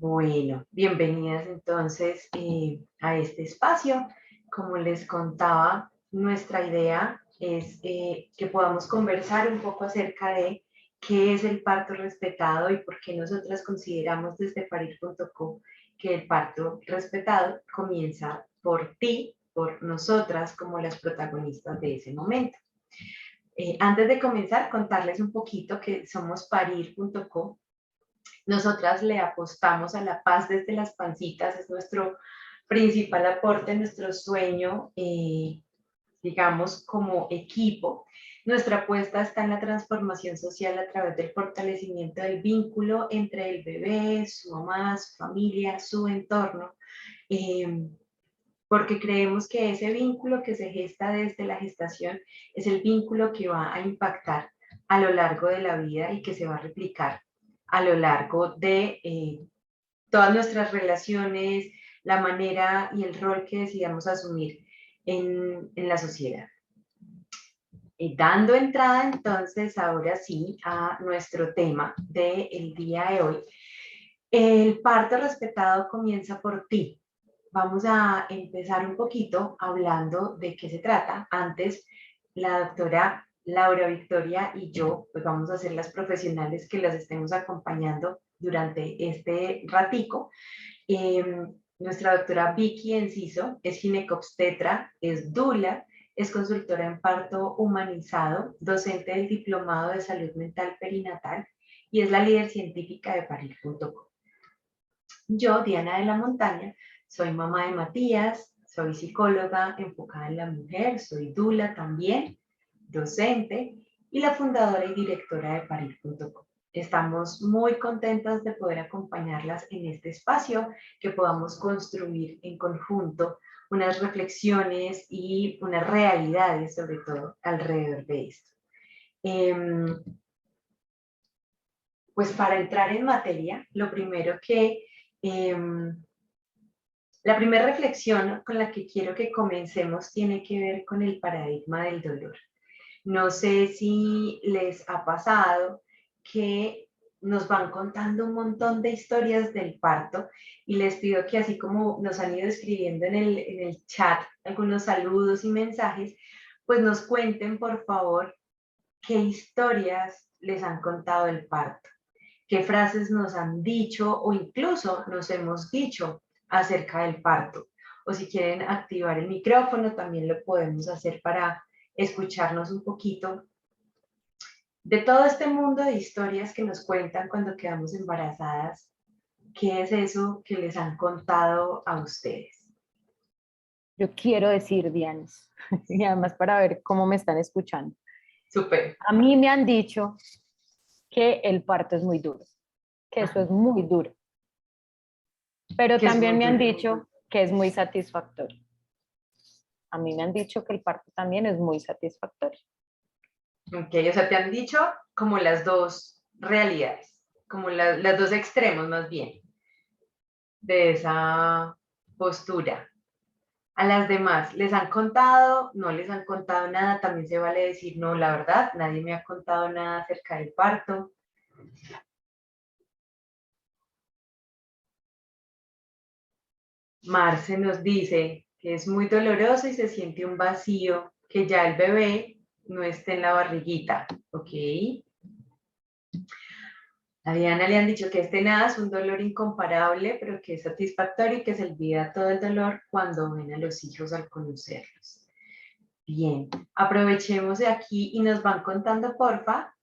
Bueno, bienvenidas entonces a este espacio. Como les contaba, nuestra idea es que podamos conversar un poco acerca de qué es el parto respetado y por qué nosotras consideramos desde parir.co que el parto respetado comienza por ti, por nosotras como las protagonistas de ese momento. Antes de comenzar, contarles un poquito que somos parir.co. Nosotras le apostamos a la paz desde las pancitas, es nuestro principal aporte, nuestro sueño, digamos, como equipo. Nuestra apuesta está en la transformación social a través del fortalecimiento del vínculo entre el bebé, su mamá, su familia, su entorno, porque creemos que ese vínculo que se gesta desde la gestación es el vínculo que va a impactar a lo largo de la vida y que se va a replicar a lo largo de todas nuestras relaciones, la manera y el rol que decidamos asumir en la sociedad. Dando entrada entonces ahora sí a nuestro tema del día de hoy. El parto respetado comienza por ti. Vamos a empezar un poquito hablando de qué se trata. Antes, la doctora Laura Victoria y yo, pues vamos a ser las profesionales que las estemos acompañando durante este ratico. Nuestra doctora Vicky Enciso es ginecobstetra, es doula, es consultora en parto humanizado, docente del Diplomado de Salud Mental Perinatal y es la líder científica de parir.com. Yo, Diana de la Montaña, soy mamá de Matías, soy psicóloga enfocada en la mujer, soy doula también, docente y la fundadora y directora de parir.com. Estamos muy contentas de poder acompañarlas en este espacio, que podamos construir en conjunto unas reflexiones y unas realidades, sobre todo, alrededor de esto. Pues para entrar en materia, lo primero que la primera reflexión con la que quiero que comencemos tiene que ver con el paradigma del dolor. No sé si les ha pasado que nos van contando un montón de historias del parto y les pido que así como nos han ido escribiendo en el chat algunos saludos y mensajes, pues nos cuenten por favor qué historias les han contado del parto, qué frases nos han dicho o incluso nos hemos dicho acerca del parto. O si quieren activar el micrófono, también lo podemos hacer para escucharnos un poquito de todo este mundo de historias que nos cuentan cuando quedamos embarazadas. ¿Qué es eso que les han contado a ustedes? Yo quiero decir, Dianes, y además para ver cómo me están escuchando. Súper. A mí me han dicho que el parto es muy duro, que eso es muy duro, pero Que es también muy me han duro. dicho que es muy satisfactorio. A mí me han dicho que el parto también es muy satisfactorio. Ok, o sea, te han dicho como las dos realidades, como las dos extremos más bien de esa postura. A las demás, ¿les han contado? ¿No les han contado nada? También se vale decir, no, la verdad, nadie me ha contado nada acerca del parto. Marce nos dice que es muy doloroso y se siente un vacío, que ya el bebé no esté en la barriguita, ¿ok? A Diana le han dicho que este nada es un dolor incomparable, pero que es satisfactorio y que se olvida todo el dolor cuando ven a los hijos al conocerlos. Bien, aprovechemos de aquí y nos van contando, porfa,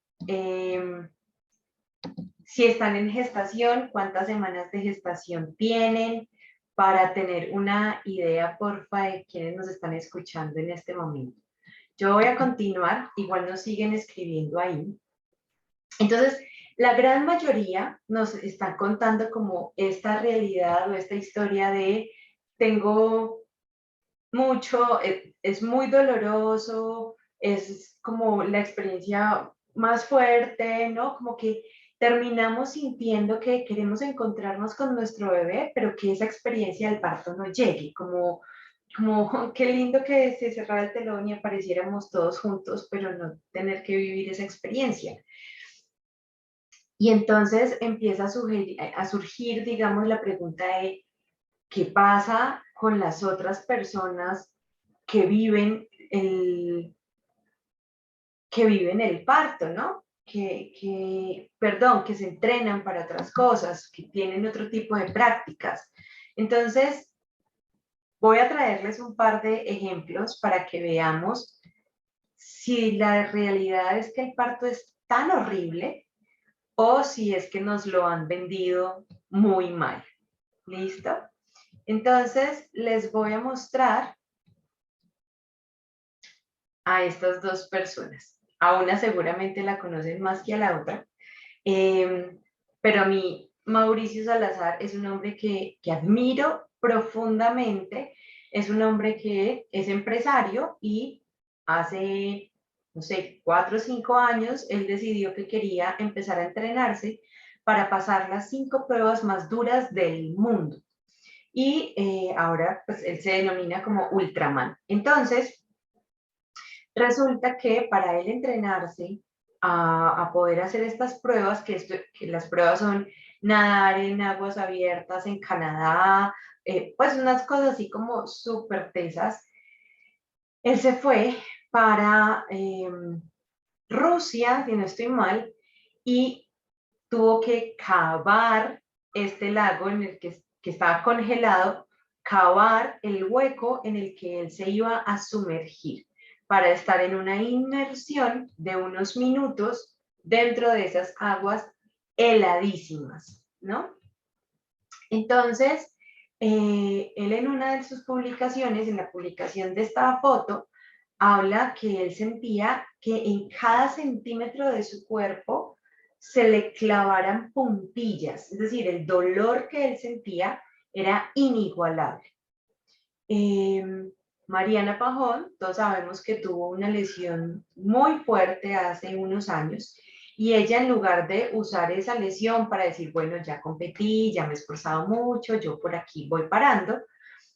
si están en gestación, cuántas semanas de gestación tienen, para tener una idea, porfa, de quiénes nos están escuchando en este momento. Yo voy a continuar, igual nos siguen escribiendo ahí. Entonces, la gran mayoría nos están contando como esta realidad o esta historia de tengo mucho, es muy doloroso, es como la experiencia más fuerte, ¿no? Como que terminamos sintiendo que queremos encontrarnos con nuestro bebé, pero que esa experiencia del parto no llegue, como qué lindo que se cerrara el telón y apareciéramos todos juntos, pero no tener que vivir esa experiencia. Y entonces empieza a surgir, digamos, la pregunta de qué pasa con las otras personas que viven el parto, ¿no? Que se entrenan para otras cosas, que tienen otro tipo de prácticas. Entonces, voy a traerles un par de ejemplos para que veamos si la realidad es que el parto es tan horrible o si es que nos lo han vendido muy mal. ¿Listo? Entonces, les voy a mostrar a estas dos personas. A una seguramente la conocen más que a la otra, pero a mí Mauricio Salazar es un hombre que admiro profundamente, es un hombre que es empresario y hace, no sé, 4 o 5 años, él decidió que quería empezar a entrenarse para pasar las 5 pruebas más duras del mundo. Y ahora, pues, él se denomina como Ultraman. Entonces, resulta que para él entrenarse a poder hacer estas pruebas, que las pruebas son nadar en aguas abiertas en Canadá, pues unas cosas así como súper tesas, él se fue para Rusia, si no estoy mal, y tuvo que cavar este lago en el que estaba congelado, cavar el hueco en el que él se iba a sumergir para estar en una inmersión de unos minutos dentro de esas aguas heladísimas, ¿no? Entonces, él en una de sus publicaciones, en la publicación de esta foto, habla que él sentía que en cada centímetro de su cuerpo se le clavaran puntillas, es decir, el dolor que él sentía era inigualable. Mariana Pajón, todos sabemos que tuvo una lesión muy fuerte hace unos años y ella, en lugar de usar esa lesión para decir, bueno, ya competí, ya me he esforzado mucho, yo por aquí voy parando,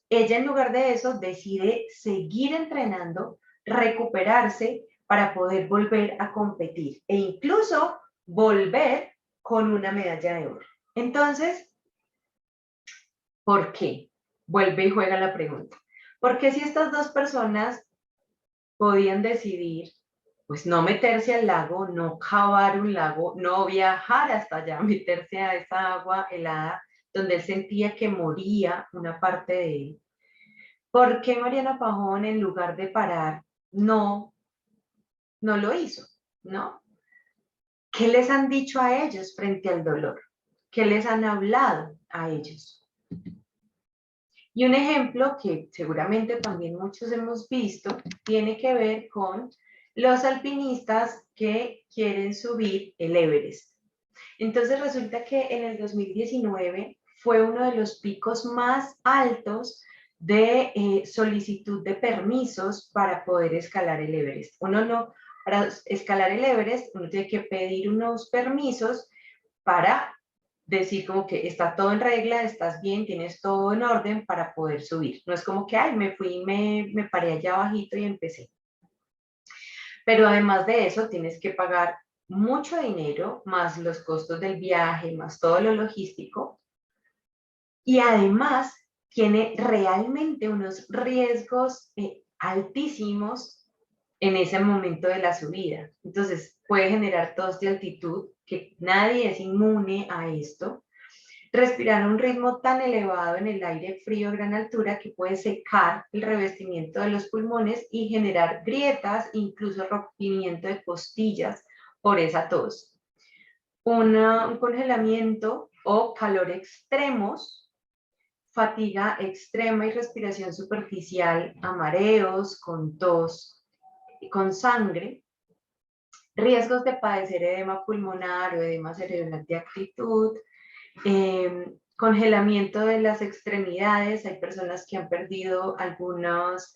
ella, en lugar de eso, decide seguir entrenando, recuperarse para poder volver a competir e incluso volver con una medalla de oro. Entonces, ¿por qué? Vuelve y juega la pregunta. Porque si estas dos personas podían decidir, pues no meterse al lago, no cavar un lago, no viajar hasta allá, meterse a esa agua helada donde él sentía que moría una parte de él? ¿Por qué Mariana Pajón, en lugar de parar, no lo hizo? ¿No? ¿Qué les han dicho a ellos frente al dolor? ¿Qué les han hablado a ellos? Y un ejemplo que seguramente también muchos hemos visto tiene que ver con los alpinistas que quieren subir el Everest. Entonces resulta que en el 2019 fue uno de los picos más altos de solicitud de permisos para poder escalar el Everest. Para escalar el Everest, uno tiene que pedir unos permisos para decir como que está todo en regla, estás bien, tienes todo en orden para poder subir. No es como que, ay, me fui, me paré allá abajito y empecé. Pero además de eso, tienes que pagar mucho dinero, más los costos del viaje, más todo lo logístico. Y además tiene realmente unos riesgos altísimos en ese momento de la subida. Entonces puede generar tos de altitud, que nadie es inmune a esto. Respirar a un ritmo tan elevado en el aire frío a gran altura que puede secar el revestimiento de los pulmones y generar grietas, incluso rompimiento de costillas por esa tos. Un congelamiento o calor extremos, fatiga extrema y respiración superficial a mareos, con tos, con sangre, riesgos de padecer edema pulmonar o edema cerebral de actitud, congelamiento de las extremidades. Hay personas que han perdido algunas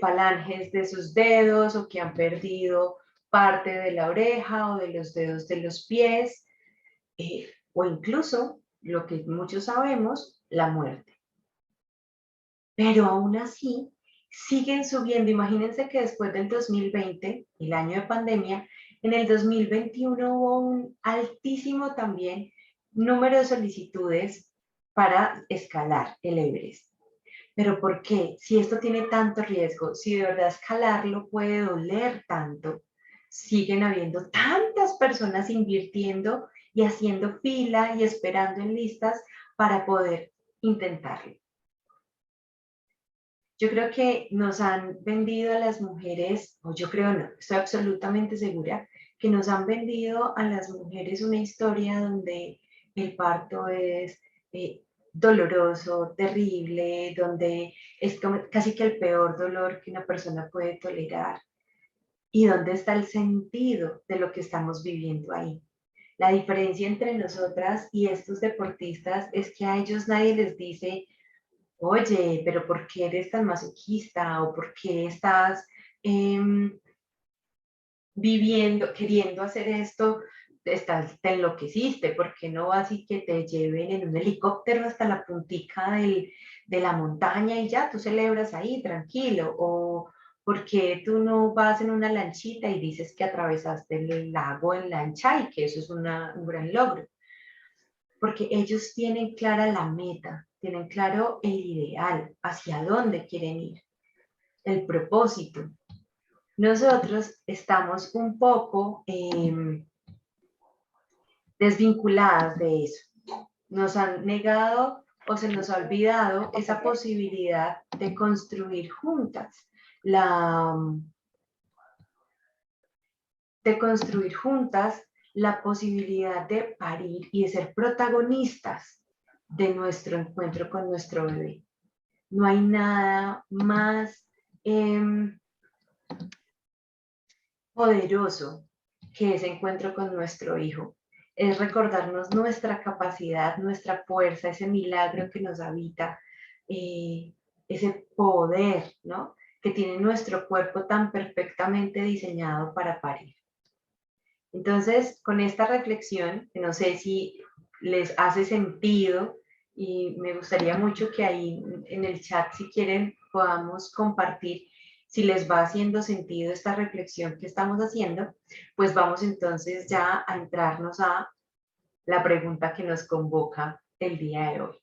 falanges de sus dedos o que han perdido parte de la oreja o de los dedos de los pies, o incluso, lo que muchos sabemos, la muerte. Pero aún así, siguen subiendo. Imagínense que después del 2020, el año de pandemia, En el 2021 hubo un altísimo también número de solicitudes para escalar el Everest. ¿Pero por qué? Si esto tiene tanto riesgo, si de verdad escalarlo puede doler tanto, siguen habiendo tantas personas invirtiendo y haciendo fila y esperando en listas para poder intentarlo. Yo creo que nos han vendido a las mujeres, o yo creo no, estoy absolutamente segura, que nos han vendido a las mujeres una historia donde el parto es doloroso, terrible, donde es como, casi que el peor dolor que una persona puede tolerar. ¿Y dónde está el sentido de lo que estamos viviendo ahí? La diferencia entre nosotras y estos deportistas es que a ellos nadie les dice, oye, pero ¿por qué eres tan masoquista? ¿O por qué estás viviendo, queriendo hacer esto? Te enloqueciste, ¿por qué no vas y que te lleven en un helicóptero hasta la puntica de la montaña y ya tú celebras ahí tranquilo? ¿O por qué tú no vas en una lanchita y dices que atravesaste el lago en lancha y que eso es un gran logro? Porque ellos tienen clara la meta, tienen claro el ideal, hacia dónde quieren ir, el propósito. Nosotros estamos un poco desvinculadas de eso. Nos han negado o se nos ha olvidado esa posibilidad de construir juntas, de construir juntas la posibilidad de parir y de ser protagonistas de nuestro encuentro con nuestro bebé. No hay nada más poderoso que ese encuentro con nuestro hijo. Es recordarnos nuestra capacidad, nuestra fuerza, ese milagro que nos habita, ese poder, ¿no? Que tiene nuestro cuerpo tan perfectamente diseñado para parir. Entonces, con esta reflexión, que no sé si les hace sentido y me gustaría mucho que ahí en el chat, si quieren, podamos compartir si les va haciendo sentido esta reflexión que estamos haciendo, pues vamos entonces ya a entrarnos a la pregunta que nos convoca el día de hoy.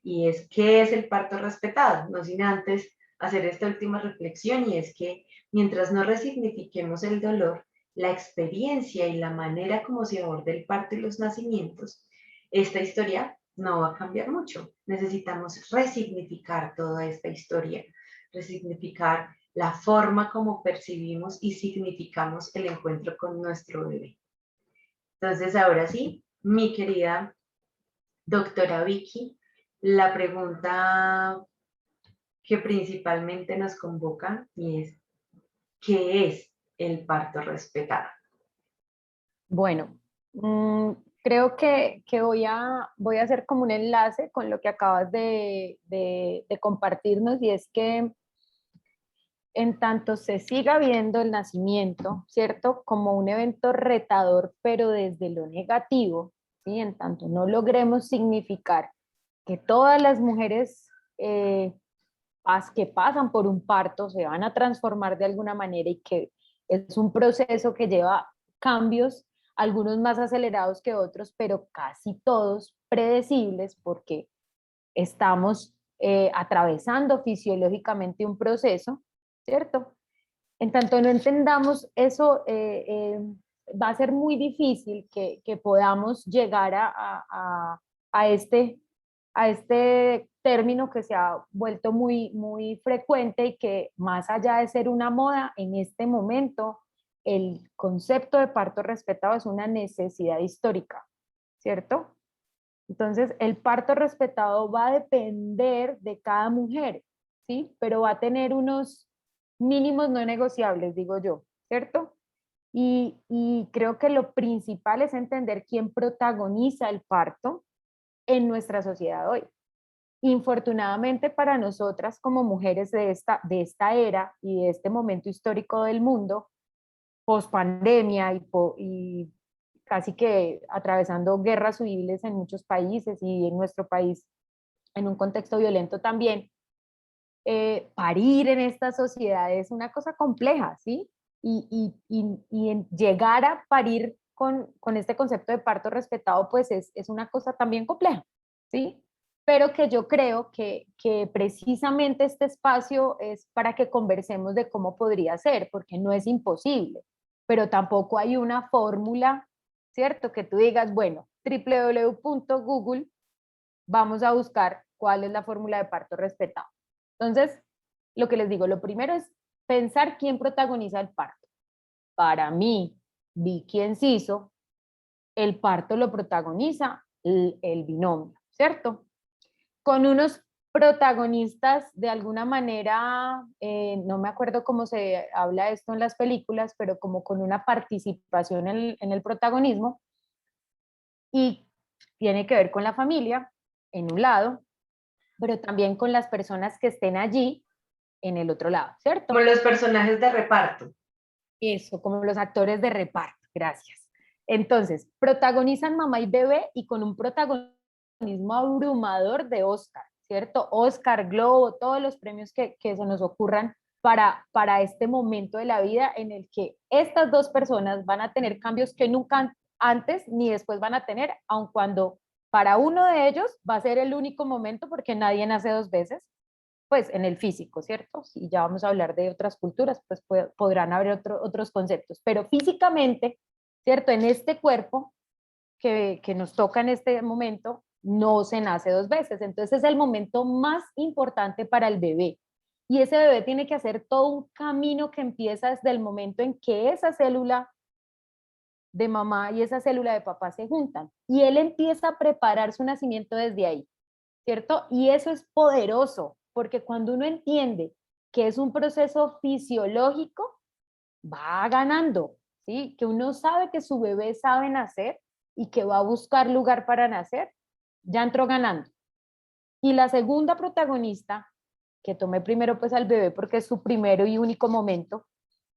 Y es, ¿qué es el parto respetado? No sin antes hacer esta última reflexión, y es que mientras no resignifiquemos el dolor, la experiencia y la manera como se aborda el parto y los nacimientos, esta historia no va a cambiar mucho. Necesitamos resignificar toda esta historia, resignificar la forma como percibimos y significamos el encuentro con nuestro bebé. Entonces, ahora sí, mi querida doctora Vicky, la pregunta que principalmente nos convoca y es, ¿qué es el parto respetado? Bueno, creo que voy a hacer como un enlace con lo que acabas de compartirnos, y es que en tanto se siga viendo el nacimiento, ¿cierto? Como un evento retador, pero desde lo negativo, ¿sí? En tanto no logremos significar que todas las mujeres que pasan por un parto se van a transformar de alguna manera, y que es un proceso que lleva cambios, algunos más acelerados que otros, pero casi todos predecibles, porque estamos atravesando fisiológicamente un proceso, ¿cierto? En tanto no entendamos eso, va a ser muy difícil que podamos llegar a este, a este término que se ha vuelto muy frecuente, y que más allá de ser una moda, en este momento el concepto de parto respetado es una necesidad histórica, ¿cierto? Entonces, el parto respetado va a depender de cada mujer, ¿sí? Pero va a tener unos mínimos no negociables, digo yo, ¿cierto? Y creo que lo principal es entender quién protagoniza el parto en nuestra sociedad hoy. Infortunadamente para nosotras como mujeres de esta era y de este momento histórico del mundo, post pandemia y casi que atravesando guerras civiles en muchos países, y en nuestro país en un contexto violento también, parir en esta sociedad es una cosa compleja, ¿sí? y en llegar a parir con este concepto de parto respetado, pues es una cosa también compleja, ¿sí? Pero que yo creo que precisamente este espacio es para que conversemos de cómo podría ser, porque no es imposible, pero tampoco hay una fórmula, ¿cierto? Que tú digas, bueno, www.google, vamos a buscar cuál es la fórmula de parto respetado. Entonces, lo que les digo, lo primero es pensar quién protagoniza el parto. Para mí, Vicky Enciso, el parto lo protagoniza el binomio, ¿cierto? Con unos protagonistas de alguna manera, no me acuerdo cómo se habla esto en las películas, pero como con una participación en el protagonismo, y tiene que ver con la familia, en un lado, pero también con las personas que estén allí, en el otro lado, Como ¿cierto? los personajes de reparto. Eso, como los actores de reparto, gracias. Entonces, protagonizan mamá y bebé y con un protagonismo abrumador de Oscar, ¿cierto? Oscar, Globo, todos los premios que se nos ocurran para este momento de la vida en el que estas dos personas van a tener cambios que nunca antes ni después van a tener, aun cuando para uno de ellos va a ser el único momento porque nadie nace dos veces, pues en el físico, ¿cierto? Y ya vamos a hablar de otras culturas, pues podrán haber otros conceptos, pero físicamente, ¿cierto? En este cuerpo que nos toca en este momento, no se nace dos veces, entonces es el momento más importante para el bebé. Y ese bebé tiene que hacer todo un camino que empieza desde el momento en que esa célula de mamá y esa célula de papá se juntan. Y él empieza a preparar su nacimiento desde ahí, ¿cierto? Y eso es poderoso, porque cuando uno entiende que es un proceso fisiológico, va ganando, ¿sí? Que uno sabe que su bebé sabe nacer y que va a buscar lugar para nacer, ya entró ganando. Y la segunda protagonista, que tomé primero pues al bebé porque es su primero y único momento,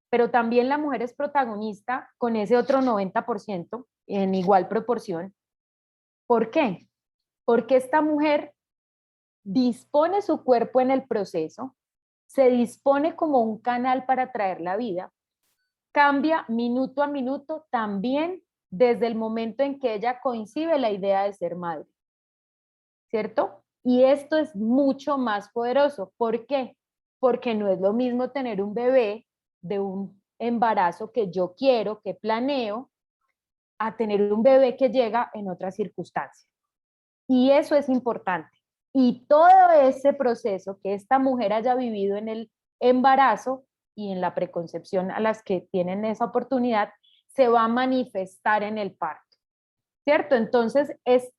pero también la mujer es protagonista con ese otro 90% en igual proporción. ¿Por qué? Porque esta mujer dispone su cuerpo en el proceso, se dispone como un canal para traer la vida, cambia minuto a minuto también desde el momento en que ella concibe la idea de ser madre, ¿cierto? Y esto es mucho más poderoso. ¿Por qué? Porque no es lo mismo tener un bebé de un embarazo que yo quiero, que planeo, a tener un bebé que llega en otras circunstancias. Y eso es importante. Y todo ese proceso que esta mujer haya vivido en el embarazo y en la preconcepción a las que tienen esa oportunidad, se va a manifestar en el parto, ¿cierto? Entonces es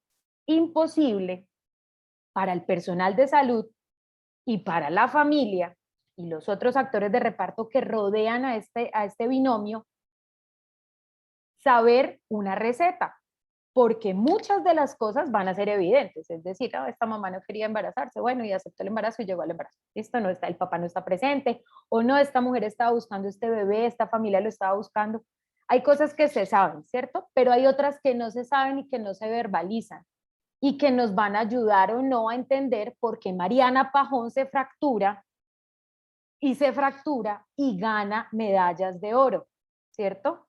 imposible para el personal de salud y para la familia y los otros actores de reparto que rodean a este binomio saber una receta, porque muchas de las cosas van a ser evidentes, es decir, oh, esta mamá no quería embarazarse, bueno, y aceptó el embarazo y llegó al embarazo. Esto no está, el papá no está presente, o no, esta mujer estaba buscando este bebé, esta familia lo estaba buscando. Hay cosas que se saben, ¿cierto? Pero hay otras que no se saben y que no se verbalizan y que nos van a ayudar o no a entender por qué Mariana Pajón se fractura y gana medallas de oro, ¿cierto?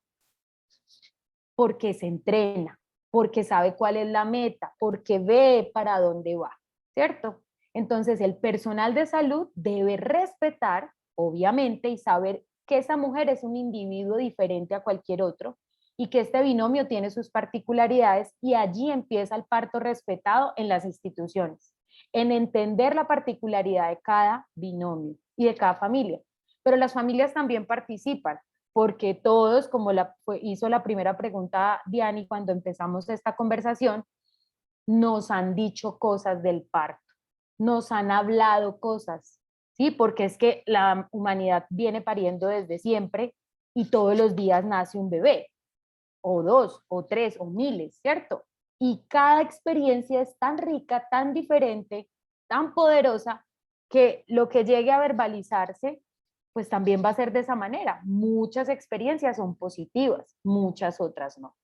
Porque se entrena, porque sabe cuál es la meta, porque ve para dónde va, ¿cierto? Entonces el personal de salud debe respetar, obviamente, y saber que esa mujer es un individuo diferente a cualquier otro y que este binomio tiene sus particularidades y allí empieza el parto respetado en las instituciones, en entender la particularidad de cada binomio y de cada familia. Pero las familias también participan porque todos, como hizo la primera pregunta Diani cuando empezamos esta conversación, nos han dicho cosas del parto, nos han hablado cosas, ¿sí? Porque es que la humanidad viene pariendo desde siempre y todos los días nace un bebé, o dos, o tres, o miles, ¿cierto? Y cada experiencia es tan rica, tan diferente, tan poderosa, que lo que llegue a verbalizarse pues también va a ser de esa manera. Muchas experiencias son positivas, muchas otras no.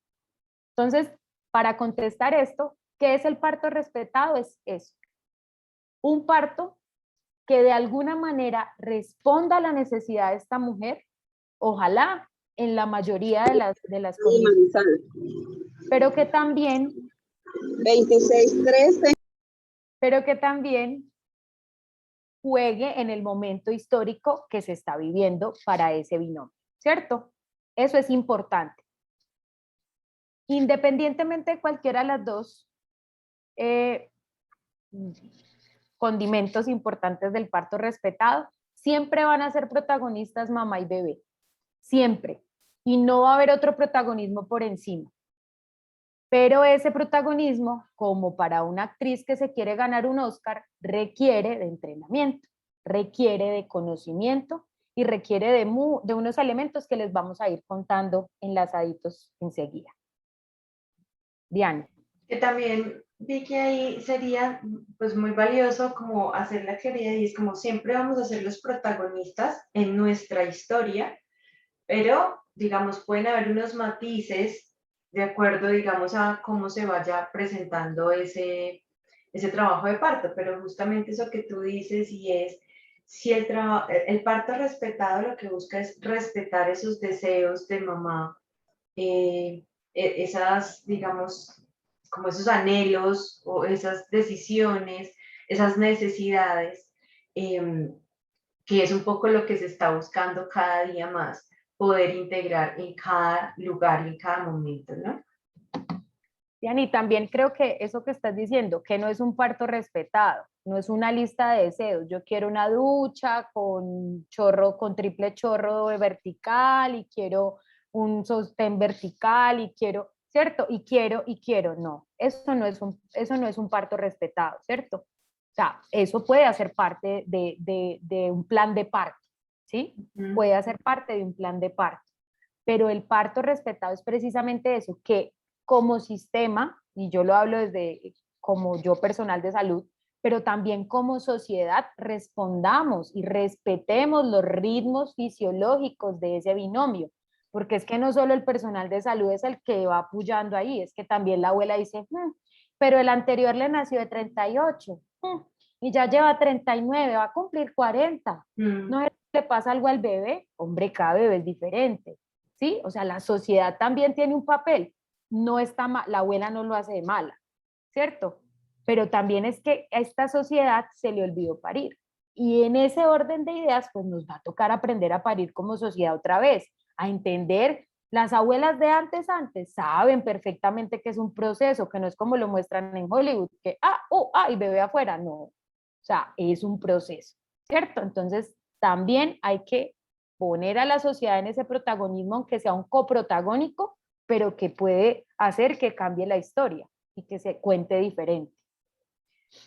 Entonces, para contestar esto, ¿qué es el parto respetado? Es eso, un parto que de alguna manera responda a la necesidad de esta mujer ojalá en la mayoría de las Sí, condiciones, Marisol. pero que también, 26-13. pero que también juegue en el momento histórico que se está viviendo para ese binomio, ¿cierto? Eso es importante. Independientemente de cualquiera de las dos condimentos importantes del parto respetado, siempre van a ser protagonistas mamá y bebé, siempre. Y no va a haber otro protagonismo por encima. Pero ese protagonismo, como para una actriz que se quiere ganar un Oscar, requiere de entrenamiento, requiere de conocimiento y requiere de unos elementos que les vamos a ir contando enlazaditos enseguida. Diana. Que también vi que ahí sería pues muy valioso como hacer la claridad y es como siempre vamos a ser los protagonistas en nuestra historia, pero digamos pueden haber unos matices de acuerdo digamos a cómo se vaya presentando ese trabajo de parto, pero justamente eso que tú dices y es si el parto respetado lo que busca es respetar esos deseos de mamá, esas, digamos, como esos anhelos o esas decisiones, esas necesidades, que es un poco lo que se está buscando cada día más, poder integrar en cada lugar y en cada momento, ¿no? Y también creo que eso que estás diciendo, que no es un parto respetado, no es una lista de deseos. Yo quiero una ducha con chorro, con triple chorro vertical y quiero un sostén vertical y quiero, ¿cierto? Y quiero, no. Eso no es un parto respetado, ¿cierto? O sea, eso puede hacer parte de un plan de parto, ¿sí? Puede hacer parte de un plan de parto. Pero el parto respetado es precisamente eso, que como sistema, y yo lo hablo desde como yo personal de salud, pero también como sociedad respondamos y respetemos los ritmos fisiológicos de ese binomio, porque es que no solo el personal de salud es el que va apoyando ahí, es que también la abuela dice, pero el anterior le nació de 38, y ya lleva 39, va a cumplir 40, ¿no le pasa algo al bebé? Hombre, cada bebé es diferente, ¿sí? O sea, la sociedad también tiene un papel, no está mal, la abuela no lo hace de mala, ¿cierto? Pero también es que a esta sociedad se le olvidó parir. Y en ese orden de ideas, pues nos va a tocar aprender a parir como sociedad otra vez, a entender. Las abuelas de antes saben perfectamente que es un proceso, que no es como lo muestran en Hollywood, que y bebé afuera, no. O sea, es un proceso, ¿cierto? Entonces, también hay que poner a la sociedad en ese protagonismo, aunque sea un coprotagónico, pero que puede hacer que cambie la historia y que se cuente diferente.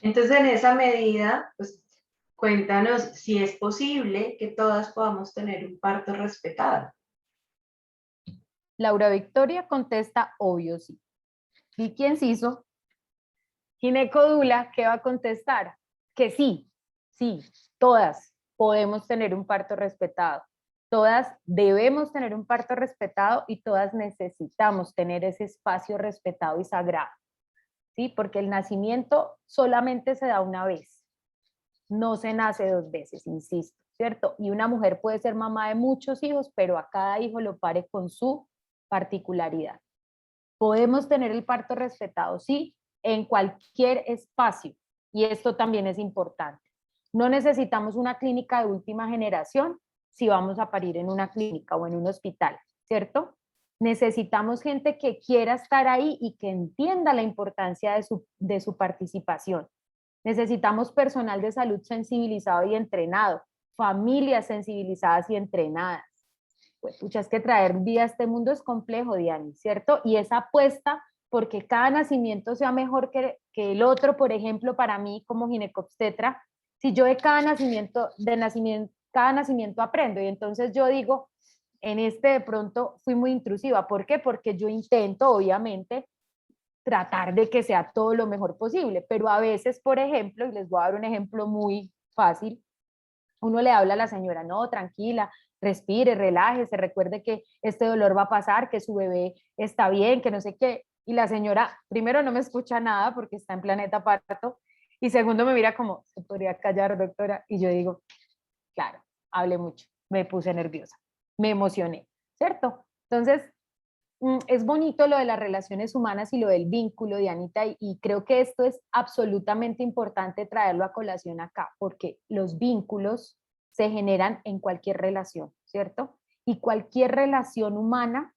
Entonces, en esa medida, pues cuéntanos si es posible que todas podamos tener un parto respetado. Laura Victoria contesta, obvio sí. ¿Y quién se hizo? Ginecodula, ¿qué va a contestar? Que sí, sí, todas podemos tener un parto respetado. Todas debemos tener un parto respetado y todas necesitamos tener ese espacio respetado y sagrado, ¿sí? Porque el nacimiento solamente se da una vez, no se nace dos veces, insisto, ¿cierto? Y una mujer puede ser mamá de muchos hijos, pero a cada hijo lo pare con su particularidad. Podemos tener el parto respetado, sí, en cualquier espacio, y esto también es importante. No necesitamos una clínica de última generación si vamos a parir en una clínica o en un hospital, ¿cierto? Necesitamos gente que quiera estar ahí y que entienda la importancia de su participación. Necesitamos personal de salud sensibilizado y entrenado, familias sensibilizadas y entrenadas. Pues, pucha, es que traer vida a este mundo es complejo, Diani, ¿cierto? Y esa apuesta porque cada nacimiento sea mejor que el otro, por ejemplo, para mí como ginecobstetra, si yo de cada nacimiento aprendo, y entonces yo digo, en este de pronto fui muy intrusiva. ¿Por qué? Porque yo intento, obviamente, tratar de que sea todo lo mejor posible, pero a veces, por ejemplo, y les voy a dar un ejemplo muy fácil, uno le habla a la señora, no, tranquila, respire, relájese, recuerde que este dolor va a pasar, que su bebé está bien, que no sé qué, y la señora, primero no me escucha nada porque está en planeta parto, y segundo me mira como, ¿se podría callar, doctora? Y yo digo, claro, hable mucho, me puse nerviosa. me emocioné, ¿cierto? Entonces, es bonito lo de las relaciones humanas y lo del vínculo, Dianita, y creo que esto es absolutamente importante traerlo a colación acá, porque los vínculos se generan en cualquier relación, ¿cierto? Y cualquier relación humana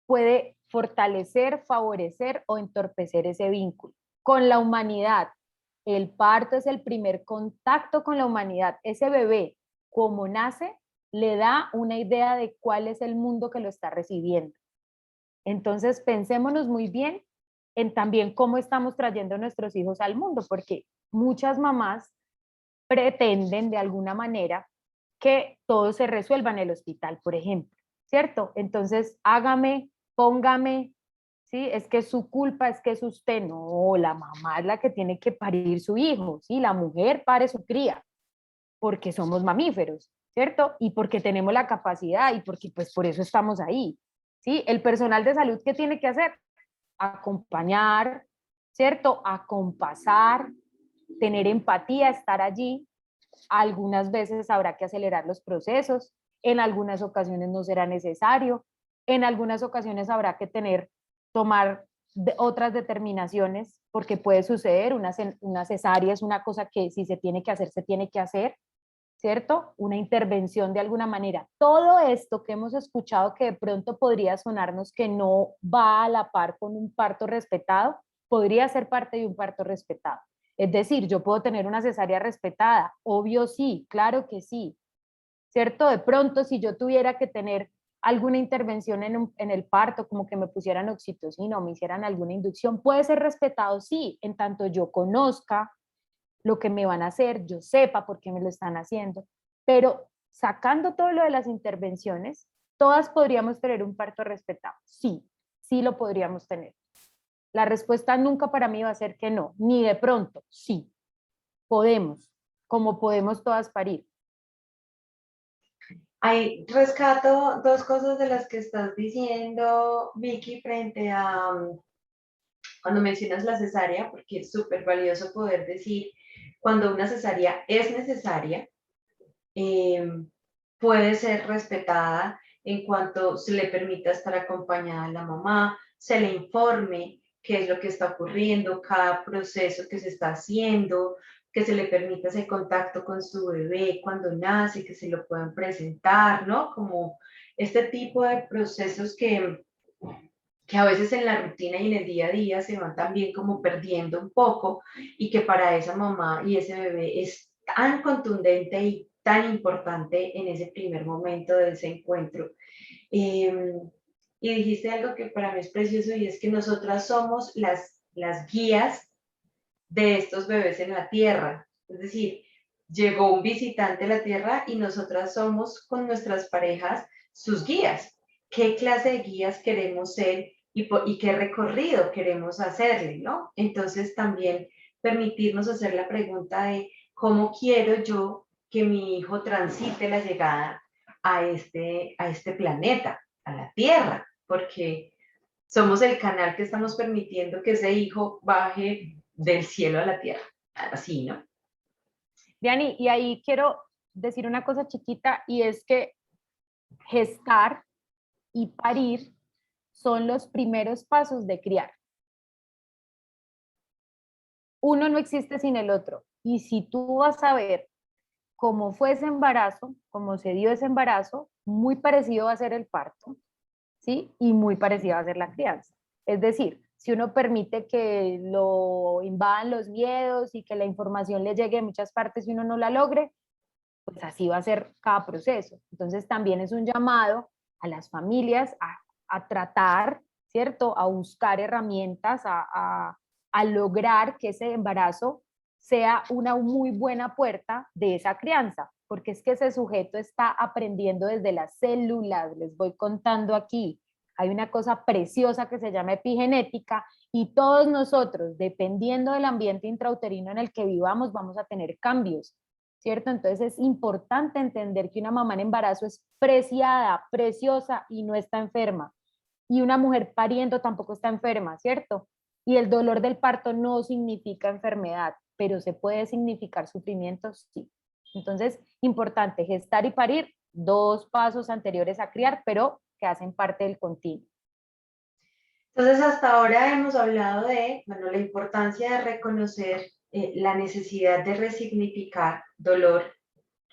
puede fortalecer, favorecer o entorpecer ese vínculo. Con la humanidad, el parto es el primer contacto con la humanidad. Ese bebé, como nace, le da una idea de cuál es el mundo que lo está recibiendo. Entonces, pensémonos muy bien en también cómo estamos trayendo a nuestros hijos al mundo, porque muchas mamás pretenden de alguna manera que todo se resuelva en el hospital, por ejemplo, ¿cierto? Entonces, hágame, póngame, ¿sí? Es que es su culpa, es que es usted, no, la mamá es la que tiene que parir su hijo, ¿sí? La mujer pare su cría, porque somos mamíferos, ¿cierto? Y porque tenemos la capacidad y porque pues por eso estamos ahí, ¿sí? El personal de salud, ¿qué tiene que hacer? Acompañar, ¿cierto? Acompasar, tener empatía, estar allí. Algunas veces habrá que acelerar los procesos, en algunas ocasiones no será necesario, en algunas ocasiones habrá que tomar otras determinaciones, porque puede suceder, una cesárea es una cosa que si se tiene que hacer, se tiene que hacer, ¿cierto? Una intervención de alguna manera. Todo esto que hemos escuchado que de pronto podría sonarnos que no va a la par con un parto respetado, podría ser parte de un parto respetado. Es decir, yo puedo tener una cesárea respetada, obvio sí, claro que sí, ¿cierto? De pronto, si yo tuviera que tener alguna intervención en el parto, como que me pusieran oxitocina o me hicieran alguna inducción, puede ser respetado, sí, en tanto yo conozca lo que me van a hacer, yo sepa por qué me lo están haciendo, pero sacando todo lo de las intervenciones, todas podríamos tener un parto respetado, sí, sí lo podríamos tener. La respuesta nunca para mí va a ser que no, ni de pronto, sí, podemos, como podemos todas parir. Ahí rescato dos cosas de las que estás diciendo, Vicky, frente a cuando mencionas la cesárea, porque es súper valioso poder decir cuando una cesárea es necesaria, eh, puede ser respetada en cuanto se le permita estar acompañada a la mamá, se le informe qué es lo que está ocurriendo, cada proceso que se está haciendo, que se le permita ese contacto con su bebé cuando nace, que se lo puedan presentar, ¿no? Como este tipo de procesos que a veces en la rutina y en el día a día se van también como perdiendo un poco y que para esa mamá y ese bebé es tan contundente y tan importante en ese primer momento de ese encuentro. Eh, y dijiste algo que para mí es precioso y es que nosotras somos las guías de estos bebés en la tierra. Es decir, llegó un visitante a la tierra y nosotras somos con nuestras parejas sus guías. ¿Qué clase de guías queremos ser y qué recorrido queremos hacerle, ¿no? Entonces también permitirnos hacer la pregunta de cómo quiero yo que mi hijo transite la llegada a este planeta, a la Tierra, porque somos el canal que estamos permitiendo que ese hijo baje del cielo a la tierra. Así, ¿no? Diani, y ahí quiero decir una cosa chiquita y es que gestar y parir son los primeros pasos de criar. Uno no existe sin el otro. Y si tú vas a ver cómo fue ese embarazo, cómo se dio ese embarazo, muy parecido va a ser el parto, ¿sí? Y muy parecido va a ser la crianza. Es decir, si uno permite que lo invadan los miedos y que la información le llegue de muchas partes y uno no la logre, pues así va a ser cada proceso. Entonces también es un llamado a las familias a tratar, ¿cierto? A buscar herramientas, a lograr que ese embarazo sea una muy buena puerta de esa crianza, porque es que ese sujeto está aprendiendo desde las células, les voy contando aquí. Hay una cosa preciosa que se llama epigenética y todos nosotros, dependiendo del ambiente intrauterino en el que vivamos, vamos a tener cambios. ¿Cierto? Entonces es importante entender que una mamá en embarazo es preciada, preciosa y no está enferma. Y una mujer pariendo tampoco está enferma, ¿cierto? Y el dolor del parto no significa enfermedad, pero se puede significar sufrimiento, sí. Entonces, importante, gestar y parir 2 pasos anteriores a criar, pero que hacen parte del continuo. Entonces, hasta ahora hemos hablado de, bueno, la importancia de reconocer la necesidad de resignificar dolor,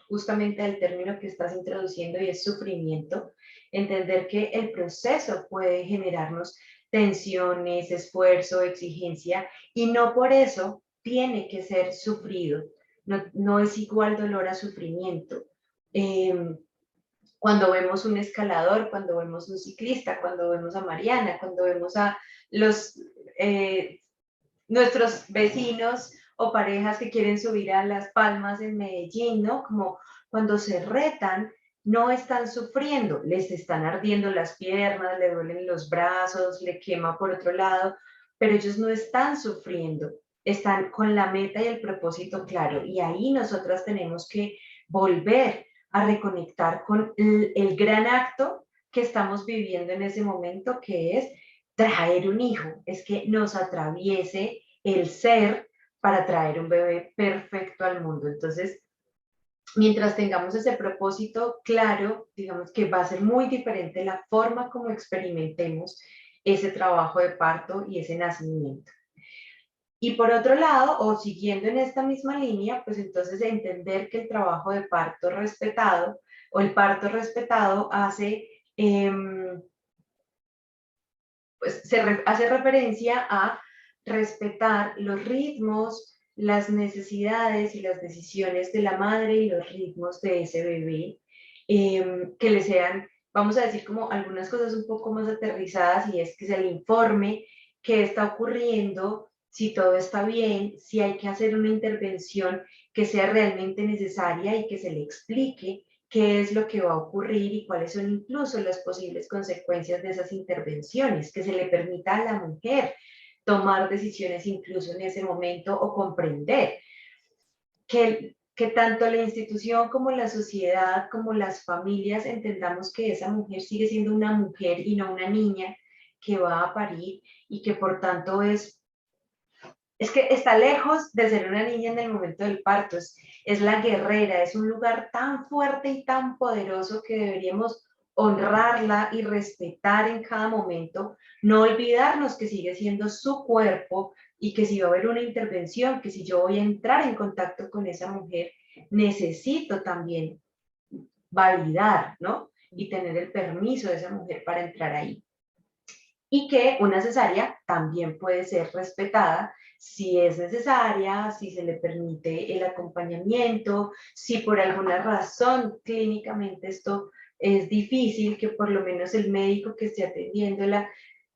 justamente el término que estás introduciendo, y es sufrimiento. Entender que el proceso puede generarnos tensiones, esfuerzo, exigencia, y no por eso tiene que ser sufrido. No, no es igual dolor a sufrimiento. Cuando vemos un escalador, cuando vemos un ciclista, cuando vemos a Mariana, cuando vemos a los, nuestros vecinos o parejas que quieren subir a Las Palmas en Medellín, ¿no? Como cuando se retan, no están sufriendo, les están ardiendo las piernas, le duelen los brazos, le quema por otro lado, pero ellos no están sufriendo, están con la meta y el propósito claro. Y ahí nosotras tenemos que volver a reconectar con el gran acto que estamos viviendo en ese momento, que es traer un hijo, es que nos atraviese el ser para traer un bebé perfecto al mundo. Entonces, mientras tengamos ese propósito claro, digamos que va a ser muy diferente la forma como experimentemos ese trabajo de parto y ese nacimiento. Y por otro lado, o siguiendo en esta misma línea, pues entonces entender que el trabajo de parto respetado o el parto respetado hace, pues hace referencia a respetar los ritmos, las necesidades y las decisiones de la madre y los ritmos de ese bebé, que le sean, vamos a decir, como algunas cosas un poco más aterrizadas, y es que se le informe qué está ocurriendo, si todo está bien, si hay que hacer una intervención que sea realmente necesaria y que se le explique qué es lo que va a ocurrir y cuáles son incluso las posibles consecuencias de esas intervenciones, que se le permita a la mujer tomar decisiones incluso en ese momento o comprender que tanto la institución como la sociedad, como las familias entendamos que esa mujer sigue siendo una mujer y no una niña que va a parir y que por tanto es que está lejos de ser una niña en el momento del parto, es la guerrera, es un lugar tan fuerte y tan poderoso que deberíamos honrarla y respetar en cada momento, no olvidarnos que sigue siendo su cuerpo y que si va a haber una intervención, que si yo voy a entrar en contacto con esa mujer, necesito también validar, ¿no? Y tener el permiso de esa mujer para entrar ahí. Y que una cesárea también puede ser respetada si es necesaria, si se le permite el acompañamiento, si por alguna razón clínicamente esto es difícil, que por lo menos el médico que esté atendiéndola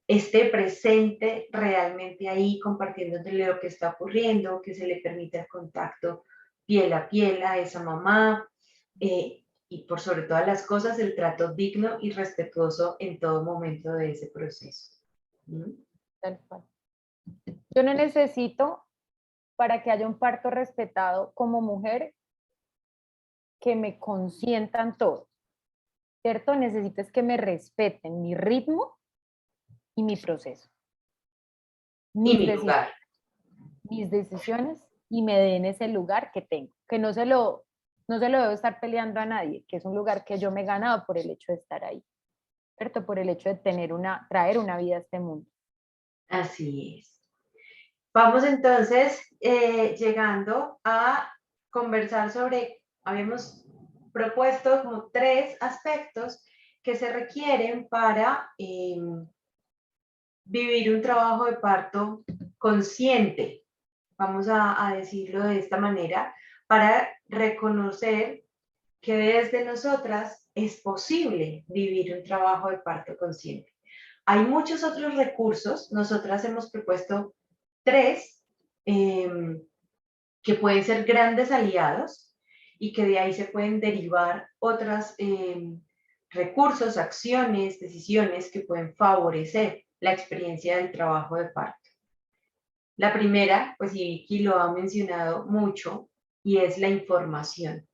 esté presente realmente ahí compartiéndole lo que está ocurriendo, que se le permita el contacto piel a esa mamá, y por sobre todas las cosas el trato digno y respetuoso en todo momento de ese proceso. ¿Mm? Tal cual. Yo no necesito, para que haya un parto respetado como mujer, que me consientan todo, ¿cierto? Necesito es que me respeten mi ritmo y mi proceso, Y mis mi decisiones, lugar. mis decisiones, y me den ese lugar que tengo, que no se lo debo estar peleando a nadie, que es un lugar que yo me he ganado por el hecho de estar ahí, ¿cierto? Por el hecho de traer una vida a este mundo. Así es. Vamos entonces llegando a conversar sobre, habíamos propuesto como 3 aspectos que se requieren para vivir un trabajo de parto consciente, vamos a decirlo de esta manera, para reconocer que desde nosotras es posible vivir un trabajo de parto consciente. Hay muchos otros recursos, nosotras hemos propuesto 3 que pueden ser grandes aliados y que de ahí se pueden derivar otros recursos, acciones, decisiones que pueden favorecer la experiencia del trabajo de parto. La primera, pues y Vicky lo ha mencionado mucho, y es la información.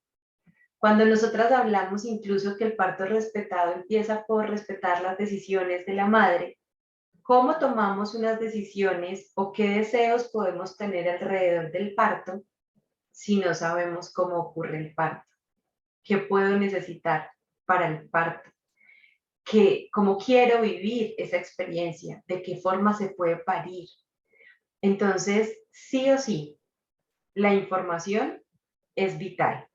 Cuando nosotras hablamos incluso que el parto respetado empieza por respetar las decisiones de la madre, ¿cómo tomamos unas decisiones o qué deseos podemos tener alrededor del parto si no sabemos cómo ocurre el parto? ¿Qué puedo necesitar? para el parto, que cómo quiero vivir esa experiencia, de qué forma se puede parir. Entonces, sí o sí, la información es vital.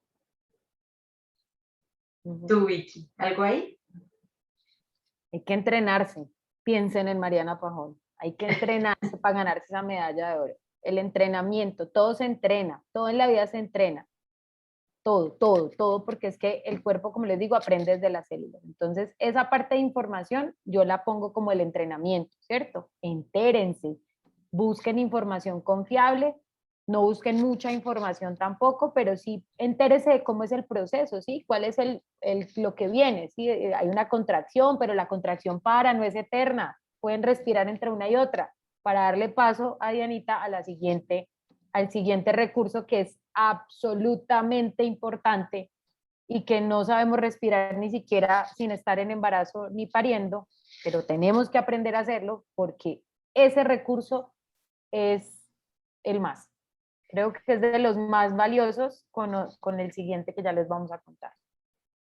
Tú, Vicky, ¿algo ahí? Hay que entrenarse. Piensen en Mariana Pajón. Hay que entrenarse para ganarse esa medalla de oro. El entrenamiento, todo se entrena, todo en la vida se entrena. Todo, todo, todo, porque es que el cuerpo, como les digo, aprende desde las células. Entonces, esa parte de información yo la pongo como el entrenamiento, ¿cierto? Entérense, busquen información confiable, no busquen mucha información tampoco, pero sí entérese de cómo es el proceso, ¿sí? ¿Cuál es lo que viene? ¿Sí? Hay una contracción, pero la contracción para, no es eterna. Pueden respirar entre una y otra para darle paso a Dianita a la siguiente, al siguiente recurso que es absolutamente importante y que no sabemos respirar ni siquiera sin estar en embarazo ni pariendo, pero tenemos que aprender a hacerlo porque ese recurso es el más. Creo que es de los más valiosos con el siguiente que ya les vamos a contar.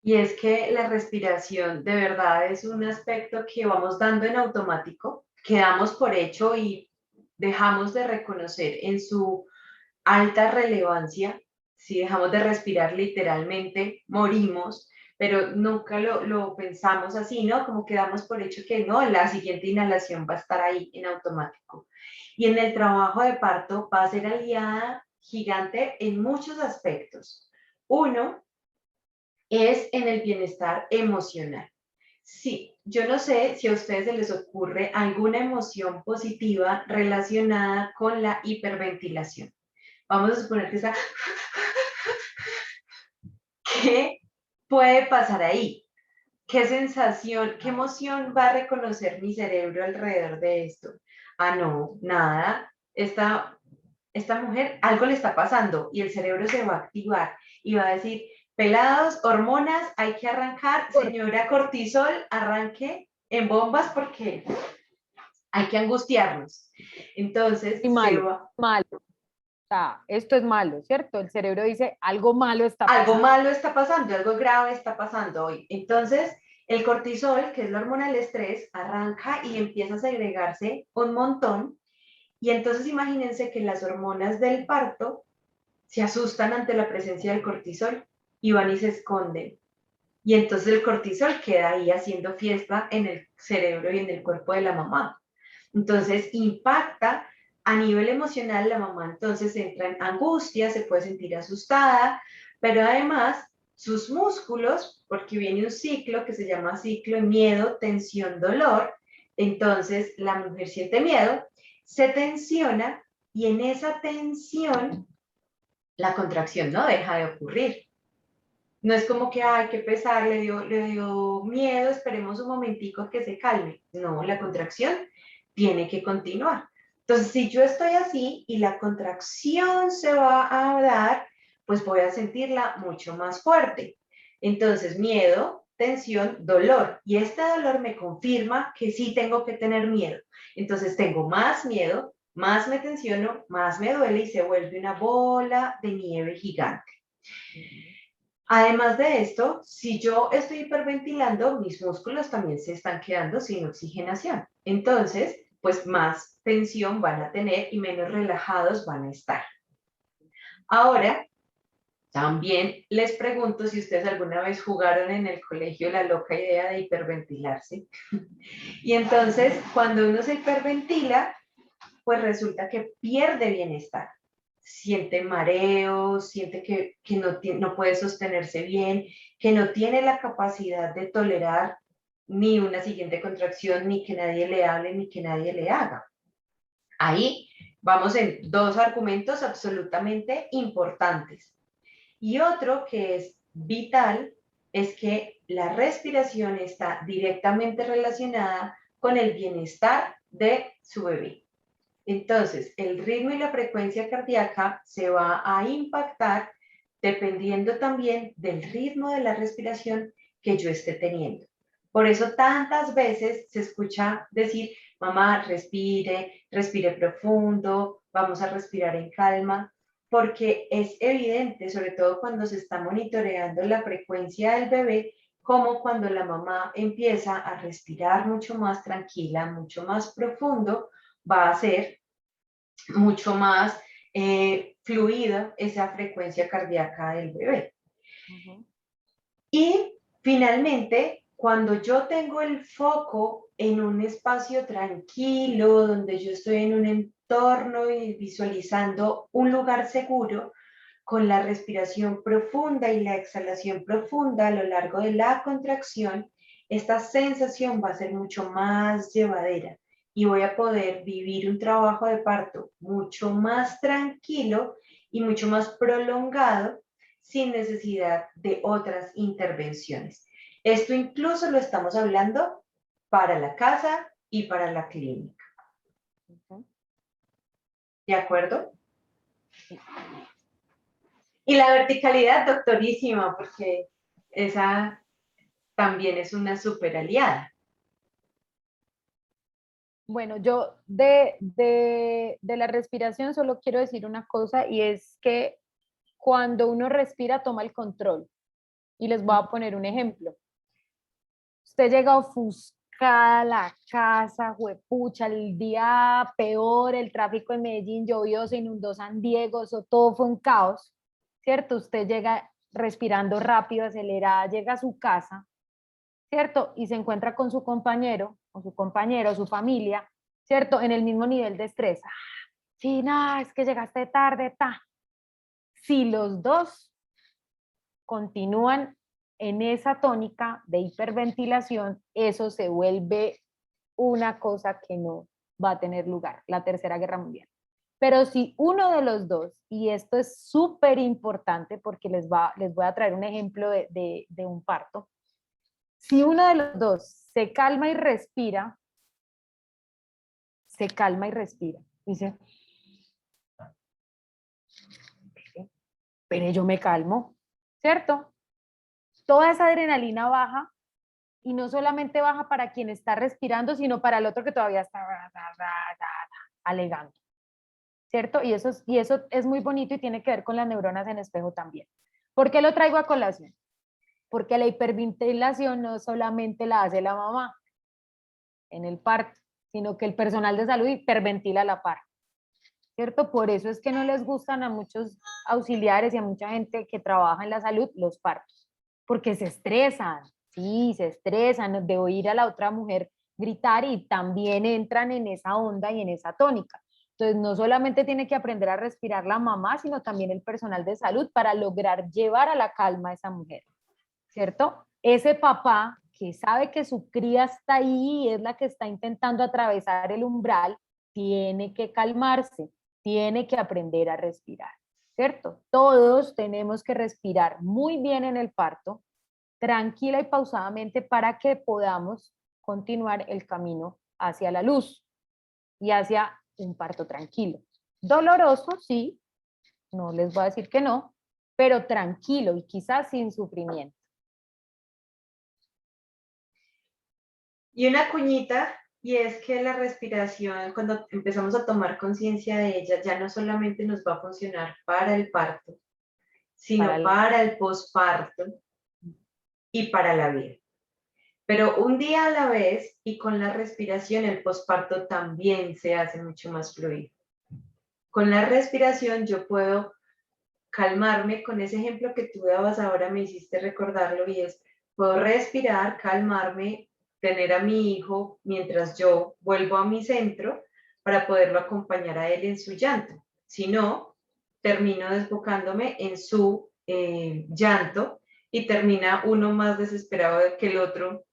Y es que la respiración de verdad es un aspecto que vamos dando en automático, que damos por hecho y dejamos de reconocer en su alta relevancia. Si dejamos de respirar literalmente, morimos, pero nunca lo pensamos así, ¿no? Como que damos por hecho que no, la siguiente inhalación va a estar ahí en automático. Y en el trabajo de parto va a ser aliada gigante en muchos aspectos. Uno es en el bienestar emocional. Sí, yo no sé si a ustedes se les ocurre alguna emoción positiva relacionada con la hiperventilación. Vamos a suponer que está... ¿Qué puede pasar ahí? ¿Qué sensación, qué emoción va a reconocer mi cerebro alrededor de esto? Ah, no, nada. Esta mujer, algo le está pasando y el cerebro se va a activar y va a decir, pelados, hormonas, hay que arrancar, señora cortisol, arranque en bombas porque hay que angustiarnos. Entonces, Y se malo, va, malo. O sea, esto es malo, ¿cierto? El cerebro dice, algo malo está algo pasando. malo está pasando, algo grave está pasando hoy. Entonces, el cortisol, que es la hormona del estrés, arranca y empieza a segregarse un montón. Y entonces imagínense que las hormonas del parto se asustan ante la presencia del cortisol y van y se esconden. Y entonces el cortisol queda ahí haciendo fiesta en el cerebro y en el cuerpo de la mamá. Entonces impacta a nivel emocional, la mamá entonces entra en angustia, se puede sentir asustada, pero además sus músculos, porque viene un ciclo que se llama ciclo de miedo, tensión, dolor, entonces la mujer siente miedo, se tensiona y en esa tensión la contracción no deja de ocurrir. No es como que, ay, qué pesar, le dio miedo, esperemos un momentico que se calme. No, la contracción tiene que continuar. Entonces, si yo estoy así y la contracción se va a dar, pues voy a sentirla mucho más fuerte. Entonces, miedo, tensión, dolor. Y este dolor me confirma que sí tengo que tener miedo. Entonces, tengo más miedo, más me tensiono, más me duele y se vuelve una bola de nieve gigante. Además de esto, si yo estoy hiperventilando, mis músculos también se están quedando sin oxigenación. Entonces, pues más tensión van a tener y menos relajados van a estar. Ahora, también les pregunto si ustedes alguna vez jugaron en el colegio la loca idea de hiperventilarse. Y entonces, cuando uno se hiperventila, pues resulta que pierde bienestar. Siente mareos, siente que no puede sostenerse bien, que no tiene la capacidad de tolerar ni una siguiente contracción, ni que nadie le hable, ni que nadie le haga. Ahí vamos en dos argumentos absolutamente importantes. Y otro que es vital es que la respiración está directamente relacionada con el bienestar de su bebé. Entonces, el ritmo y la frecuencia cardíaca se va a impactar dependiendo también del ritmo de la respiración que yo esté teniendo. Por eso tantas veces se escucha decir, mamá, respire, respire profundo, vamos a respirar en calma, porque es evidente, sobre todo cuando se está monitoreando la frecuencia del bebé, como cuando la mamá empieza a respirar mucho más tranquila, mucho más profundo, va a ser mucho más fluida esa frecuencia cardíaca del bebé. Ujú. Y finalmente, cuando yo tengo el foco en un espacio tranquilo, donde yo estoy en un entorno y visualizando un lugar seguro, con la respiración profunda y la exhalación profunda a lo largo de la contracción, esta sensación va a ser mucho más llevadera y voy a poder vivir un trabajo de parto mucho más tranquilo y mucho más prolongado sin necesidad de otras intervenciones. Esto incluso lo estamos hablando para la casa y para la clínica. Ujú. ¿De acuerdo? Y la verticalidad, doctorísima, porque esa también es una super aliada. Bueno, yo de la respiración solo quiero decir una cosa y es que cuando uno respira toma el control. Y les voy a poner un ejemplo. Usted llega ofuscada a la casa, juepucha, el día peor, el tráfico en Medellín llovió, se inundó San Diego, eso todo fue un caos, ¿cierto? Usted llega respirando rápido, acelerada, llega a su casa, ¿cierto? Y se encuentra con su compañero, o su compañero, su familia, ¿cierto? En el mismo nivel de estrés. Ah, sí, no, es que llegaste tarde, ta. Si los dos continúan en esa tónica de hiperventilación, eso se vuelve una cosa que no va a tener lugar, la Tercera Guerra Mundial. Pero si uno de los dos, y esto es súper importante porque les voy a traer un ejemplo de un parto, si uno de los dos se calma y respira, se calma y respira, dice, pero yo me calmo, ¿cierto? Toda esa adrenalina baja y no solamente baja para quien está respirando, sino para el otro que todavía está alegando, ¿cierto? Y eso es muy bonito y tiene que ver con las neuronas en espejo también. ¿Por qué lo traigo a colación? Porque la hiperventilación no solamente la hace la mamá en el parto, sino que el personal de salud hiperventila a la par, ¿cierto? Por eso es que no les gustan a muchos auxiliares y a mucha gente que trabaja en la salud los partos, porque se estresan, sí, se estresan de oír a la otra mujer gritar y también entran en esa onda y en esa tónica. Entonces, no solamente tiene que aprender a respirar la mamá, sino también el personal de salud para lograr llevar a la calma a esa mujer, ¿cierto? Ese papá que sabe que su cría está ahí y es la que está intentando atravesar el umbral, tiene que calmarse, tiene que aprender a respirar, ¿cierto? Todos tenemos que respirar muy bien en el parto, tranquila y pausadamente para que podamos continuar el camino hacia la luz y hacia un parto tranquilo. Doloroso, sí, no les voy a decir que no, pero tranquilo y quizás sin sufrimiento. Y una cuñita, y es que la respiración, cuando empezamos a tomar conciencia de ella, ya no solamente nos va a funcionar para el parto, Para sino para el posparto y para la vida. Pero un día a la vez y con la respiración, el posparto también se hace mucho más fluido. Con la respiración yo puedo calmarme, con ese ejemplo que tú dabas ahora me hiciste recordarlo y es, puedo respirar, calmarme, tener a mi hijo mientras yo vuelvo a mi centro para poderlo acompañar a él en su llanto. Si no, termino desbocándome en su llanto y termina uno más desesperado que el otro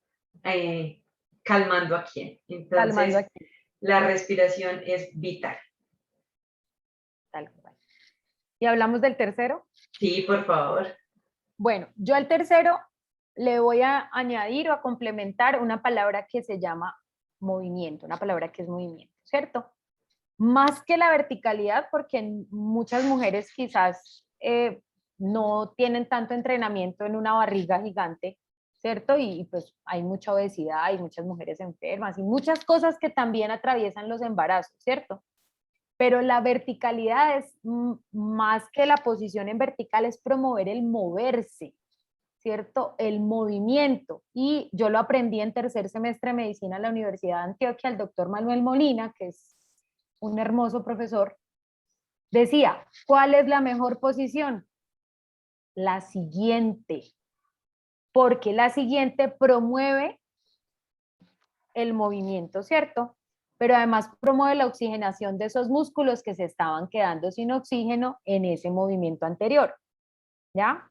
eh, calmando a quien. calmando Entonces, aquí, la respiración es vital. tal cual. Y hablamos del tercero. Sí, por favor. Bueno, yo al tercero le voy a añadir o a complementar una palabra que se llama movimiento, una palabra que es movimiento, ¿cierto? Más que la verticalidad, porque muchas mujeres quizás no tienen tanto entrenamiento en una barriga gigante, ¿cierto? Y pues hay mucha obesidad, hay muchas mujeres enfermas y muchas cosas que también atraviesan los embarazos, ¿cierto? Pero la verticalidad es más que la posición en vertical, es promover el moverse, ¿cierto? El movimiento. Y yo lo aprendí en tercer semestre de medicina en la Universidad de Antioquia, el doctor Manuel Molina, que es un hermoso profesor, decía, ¿cuál es la mejor posición? La siguiente, porque la siguiente promueve el movimiento, ¿cierto? Pero además promueve la oxigenación de esos músculos que se estaban quedando sin oxígeno en ese movimiento anterior, ¿ya?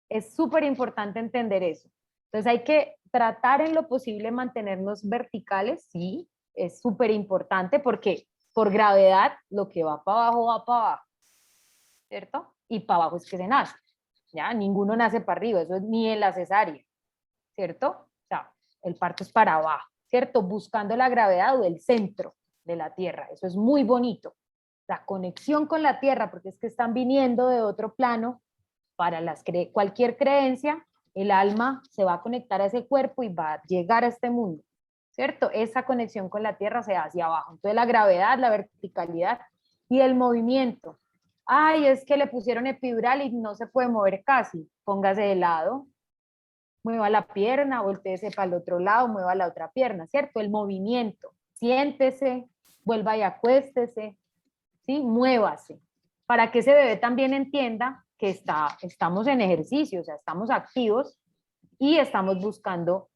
Es súper importante entender eso. Entonces hay que tratar en lo posible mantenernos verticales, sí, es súper importante porque por gravedad lo que va para abajo, ¿cierto? Y para abajo es que se nace, ¿ya? Ninguno nace para arriba, eso es ni en la cesárea, ¿cierto? O sea, el parto es para abajo, ¿cierto? Buscando la gravedad o el centro de la Tierra, eso es muy bonito. La conexión con la Tierra, porque es que están viniendo de otro plano para cualquier creencia, el alma se va a conectar a ese cuerpo y va a llegar a este mundo, ¿cierto? Esa conexión con la tierra se da hacia abajo. Entonces la gravedad, la verticalidad y el movimiento. Ay, es que le pusieron epidural y no se puede mover casi. Póngase de lado, mueva la pierna, volteese para el otro lado, mueva la otra pierna, ¿cierto? El movimiento. Siéntese, vuelva y acuéstese, ¿sí? Muévase, para que ese bebé también entienda que estamos en ejercicio, o sea, estamos activos y estamos buscando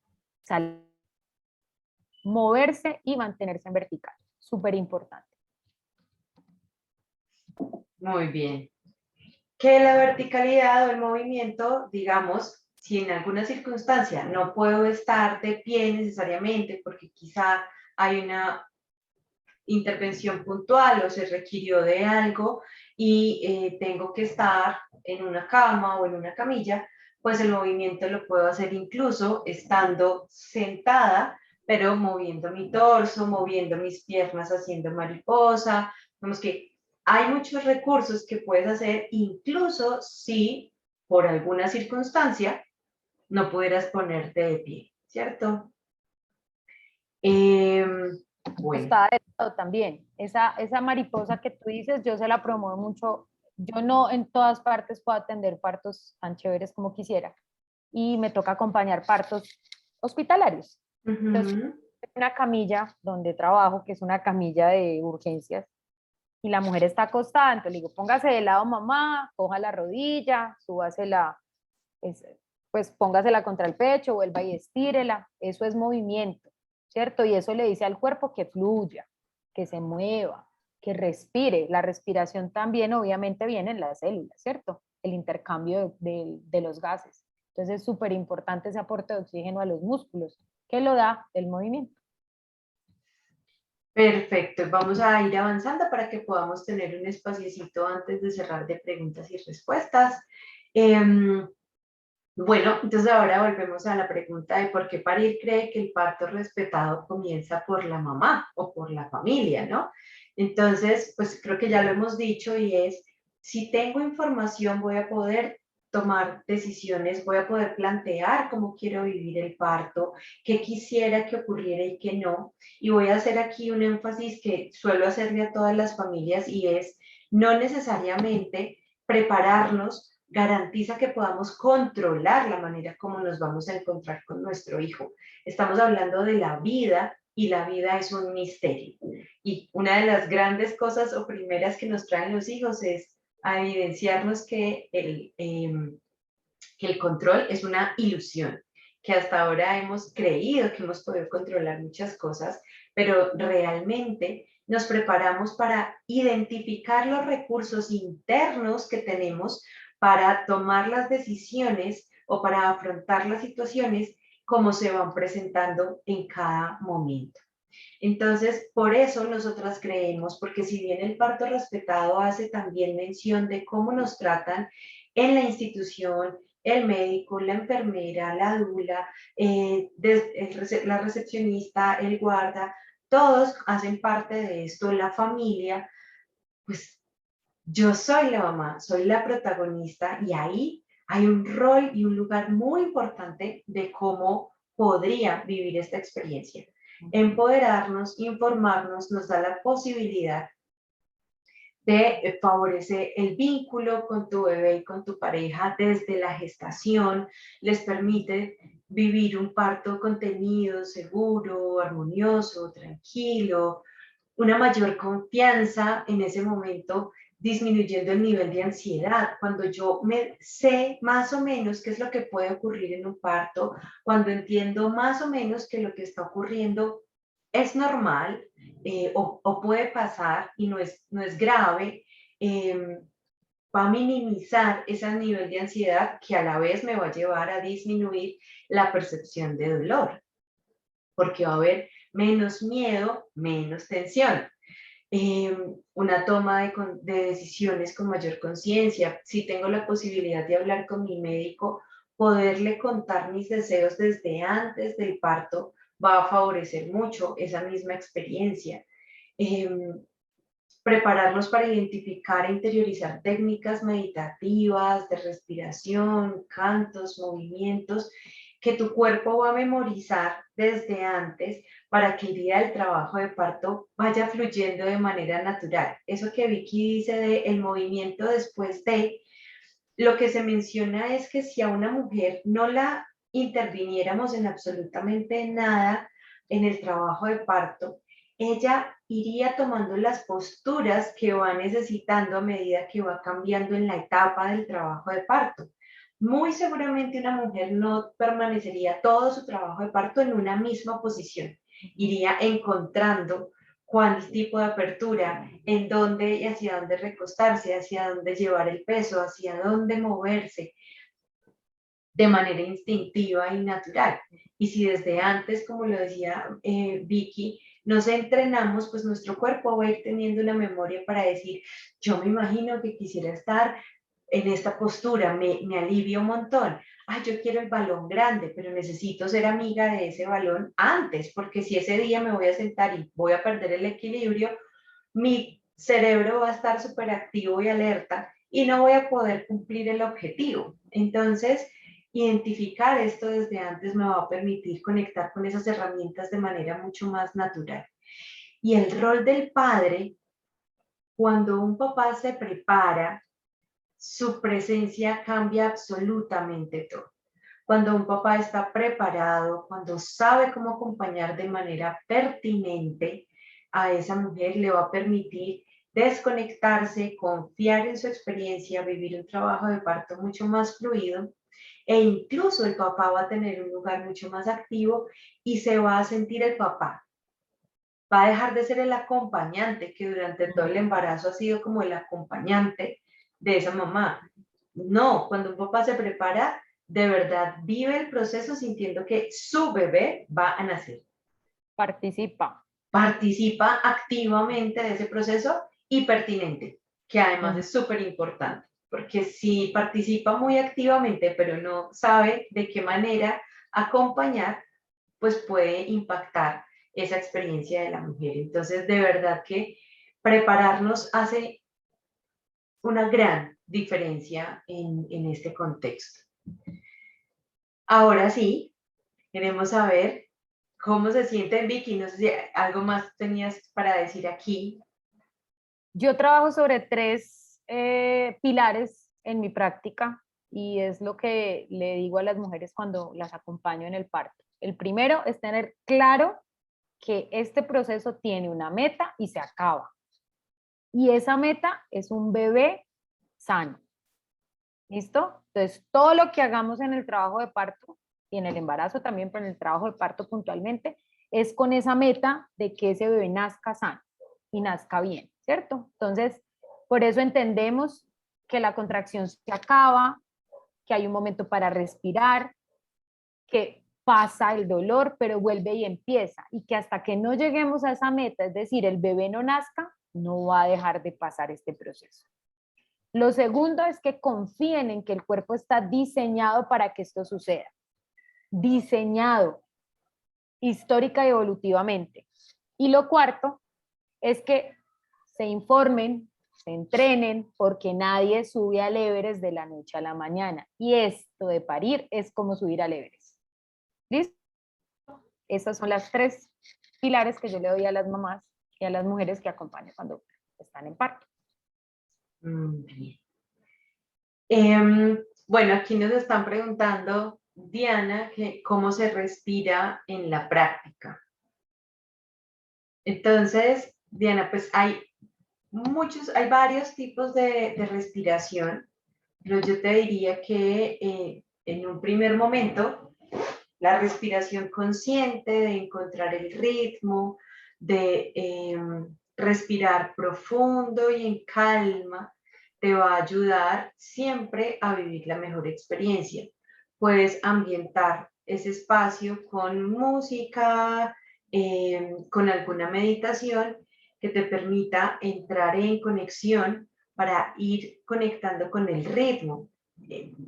moverse y mantenerse en vertical. Súper importante. Muy bien. Que la verticalidad o el movimiento, digamos, si en alguna circunstancia no puedo estar de pie necesariamente porque quizá hay una intervención puntual o se requirió de algo y tengo que estar en una cama o en una camilla, pues el movimiento lo puedo hacer incluso estando sentada, pero moviendo mi torso, moviendo mis piernas, haciendo mariposa. Vemos que hay muchos recursos que puedes hacer incluso si por alguna circunstancia no pudieras ponerte de pie, ¿cierto? Bueno. Está de lado también. Esa mariposa que tú dices, yo se la promuevo mucho. Yo no en todas partes puedo atender partos tan chéveres como quisiera. Y me toca acompañar partos hospitalarios. Entonces, una camilla donde trabajo, que es una camilla de urgencias, y la mujer está acostada, entonces le digo, póngase de lado mamá, coja la rodilla, súbasela, pues póngasela contra el pecho, vuelva y estírela, eso es movimiento, ¿cierto? Y eso le dice al cuerpo que fluya, que se mueva, que respire. La respiración también obviamente viene en las células, ¿cierto? El intercambio de los gases. Entonces es súper importante ese aporte de oxígeno a los músculos, que lo da el movimiento. Perfecto, vamos a ir avanzando para que podamos tener un espaciecito antes de cerrar de preguntas y respuestas. Bueno, entonces ahora volvemos a la pregunta de por qué parir cree que el parto respetado comienza por la mamá o por la familia, ¿no? Entonces, pues creo que ya lo hemos dicho y es, si tengo información voy a poder tomar decisiones, voy a poder plantear cómo quiero vivir el parto, qué quisiera que ocurriera y qué no. Y voy a hacer aquí un énfasis que suelo hacerle a todas las familias y es no necesariamente prepararnos garantiza que podamos controlar la manera como nos vamos a encontrar con nuestro hijo. Estamos hablando de la vida y la vida es un misterio. Y una de las grandes cosas o primeras que nos traen los hijos es a evidenciarnos que el control es una ilusión, que hasta ahora hemos creído que hemos podido controlar muchas cosas, pero realmente nos preparamos para identificar los recursos internos que tenemos para tomar las decisiones o para afrontar las situaciones como se van presentando en cada momento. Entonces, por eso nosotras creemos, porque si bien el parto respetado hace también mención de cómo nos tratan en la institución, el médico, la enfermera, la dula, la recepcionista, el guarda, todos hacen parte de esto, la familia, pues yo soy la mamá, soy la protagonista y ahí hay un rol y un lugar muy importante de cómo podría vivir esta experiencia. Empoderarnos, informarnos, nos da la posibilidad te favorece el vínculo con tu bebé y con tu pareja desde la gestación, les permite vivir un parto contenido, seguro, armonioso, tranquilo, una mayor confianza en ese momento, disminuyendo el nivel de ansiedad. Cuando yo me sé más o menos qué es lo que puede ocurrir en un parto, cuando entiendo más o menos que lo que está ocurriendo es normal, o puede pasar y no es grave, va a minimizar ese nivel de ansiedad que a la vez me va a llevar a disminuir la percepción de dolor, porque va a haber menos miedo, menos tensión. Una toma de decisiones con mayor conciencia. Si tengo la posibilidad de hablar con mi médico, poderle contar mis deseos desde antes del parto va a favorecer mucho esa misma experiencia. Em, Prepararnos para identificar e interiorizar técnicas meditativas de respiración, cantos, movimientos que tu cuerpo va a memorizar desde antes para que el día del trabajo de parto vaya fluyendo de manera natural. Eso que Vicky dice de el movimiento después de, lo que se menciona es que si a una mujer no la interviniéramos en absolutamente nada en el trabajo de parto, ella iría tomando las posturas que va necesitando a medida que va cambiando en la etapa del trabajo de parto. Muy seguramente una mujer no permanecería todo su trabajo de parto en una misma posición. Iría encontrando cuál tipo de apertura, en dónde y hacia dónde recostarse, hacia dónde llevar el peso, hacia dónde moverse de manera instintiva y natural. Y si desde antes, como lo decía Vicky, nos entrenamos, pues nuestro cuerpo va a ir teniendo una memoria para decir, yo me imagino que quisiera estar en esta postura, me alivia un montón. Ay, yo quiero el balón grande, pero necesito ser amiga de ese balón antes, porque si ese día me voy a sentar y voy a perder el equilibrio, mi cerebro va a estar súper activo y alerta y no voy a poder cumplir el objetivo. Entonces, identificar esto desde antes me va a permitir conectar con esas herramientas de manera mucho más natural. Y el rol del padre, cuando un papá se prepara, su presencia cambia absolutamente todo. Cuando un papá está preparado, cuando sabe cómo acompañar de manera pertinente a esa mujer, le va a permitir desconectarse, confiar en su experiencia, vivir un trabajo de parto mucho más fluido, e incluso el papá va a tener un lugar mucho más activo y se va a sentir el papá. Va a dejar de ser el acompañante, que durante todo el embarazo ha sido como el acompañante de esa mamá. No, cuando un papá se prepara, de verdad vive el proceso sintiendo que su bebé va a nacer. Participa. Participa activamente de ese proceso y pertinente, que además es súper importante, porque si participa muy activamente, pero no sabe de qué manera acompañar, pues puede impactar esa experiencia de la mujer. Entonces, de verdad que prepararnos hace una gran diferencia en este contexto. Ahora sí, queremos saber cómo se siente Vicky. No sé si algo más tenías para decir aquí. Yo trabajo sobre tres pilares en mi práctica y es lo que le digo a las mujeres cuando las acompaño en el parto. El primero es tener claro que este proceso tiene una meta y se acaba. Y esa meta es un bebé sano. ¿Listo? Entonces, todo lo que hagamos en el trabajo de parto y en el embarazo también, pero en el trabajo de parto puntualmente, es con esa meta de que ese bebé nazca sano y nazca bien, ¿cierto? Entonces, por eso entendemos que la contracción se acaba, que hay un momento para respirar, que pasa el dolor, pero vuelve y empieza, y que hasta que no lleguemos a esa meta, es decir, el bebé no nazca, no va a dejar de pasar este proceso. Lo segundo es que confíen en que el cuerpo está diseñado para que esto suceda. Diseñado histórica y evolutivamente. Y lo cuarto es que se informen, se entrenen, porque nadie sube al Everest de la noche a la mañana. Y esto de parir es como subir al Everest. ¿Listo? Esas son las tres pilares que yo le doy a las mamás y a las mujeres que acompañan cuando están en parto. Bien. Bueno, aquí nos están preguntando, Diana, que cómo se respira en la práctica. Entonces, Diana, pues hay varios tipos de respiración, pero yo te diría que en un primer momento, la respiración consciente de encontrar el ritmo, de respirar profundo y en calma, te va a ayudar siempre a vivir la mejor experiencia. Puedes ambientar ese espacio con música, con alguna meditación que te permita entrar en conexión para ir conectando con el ritmo,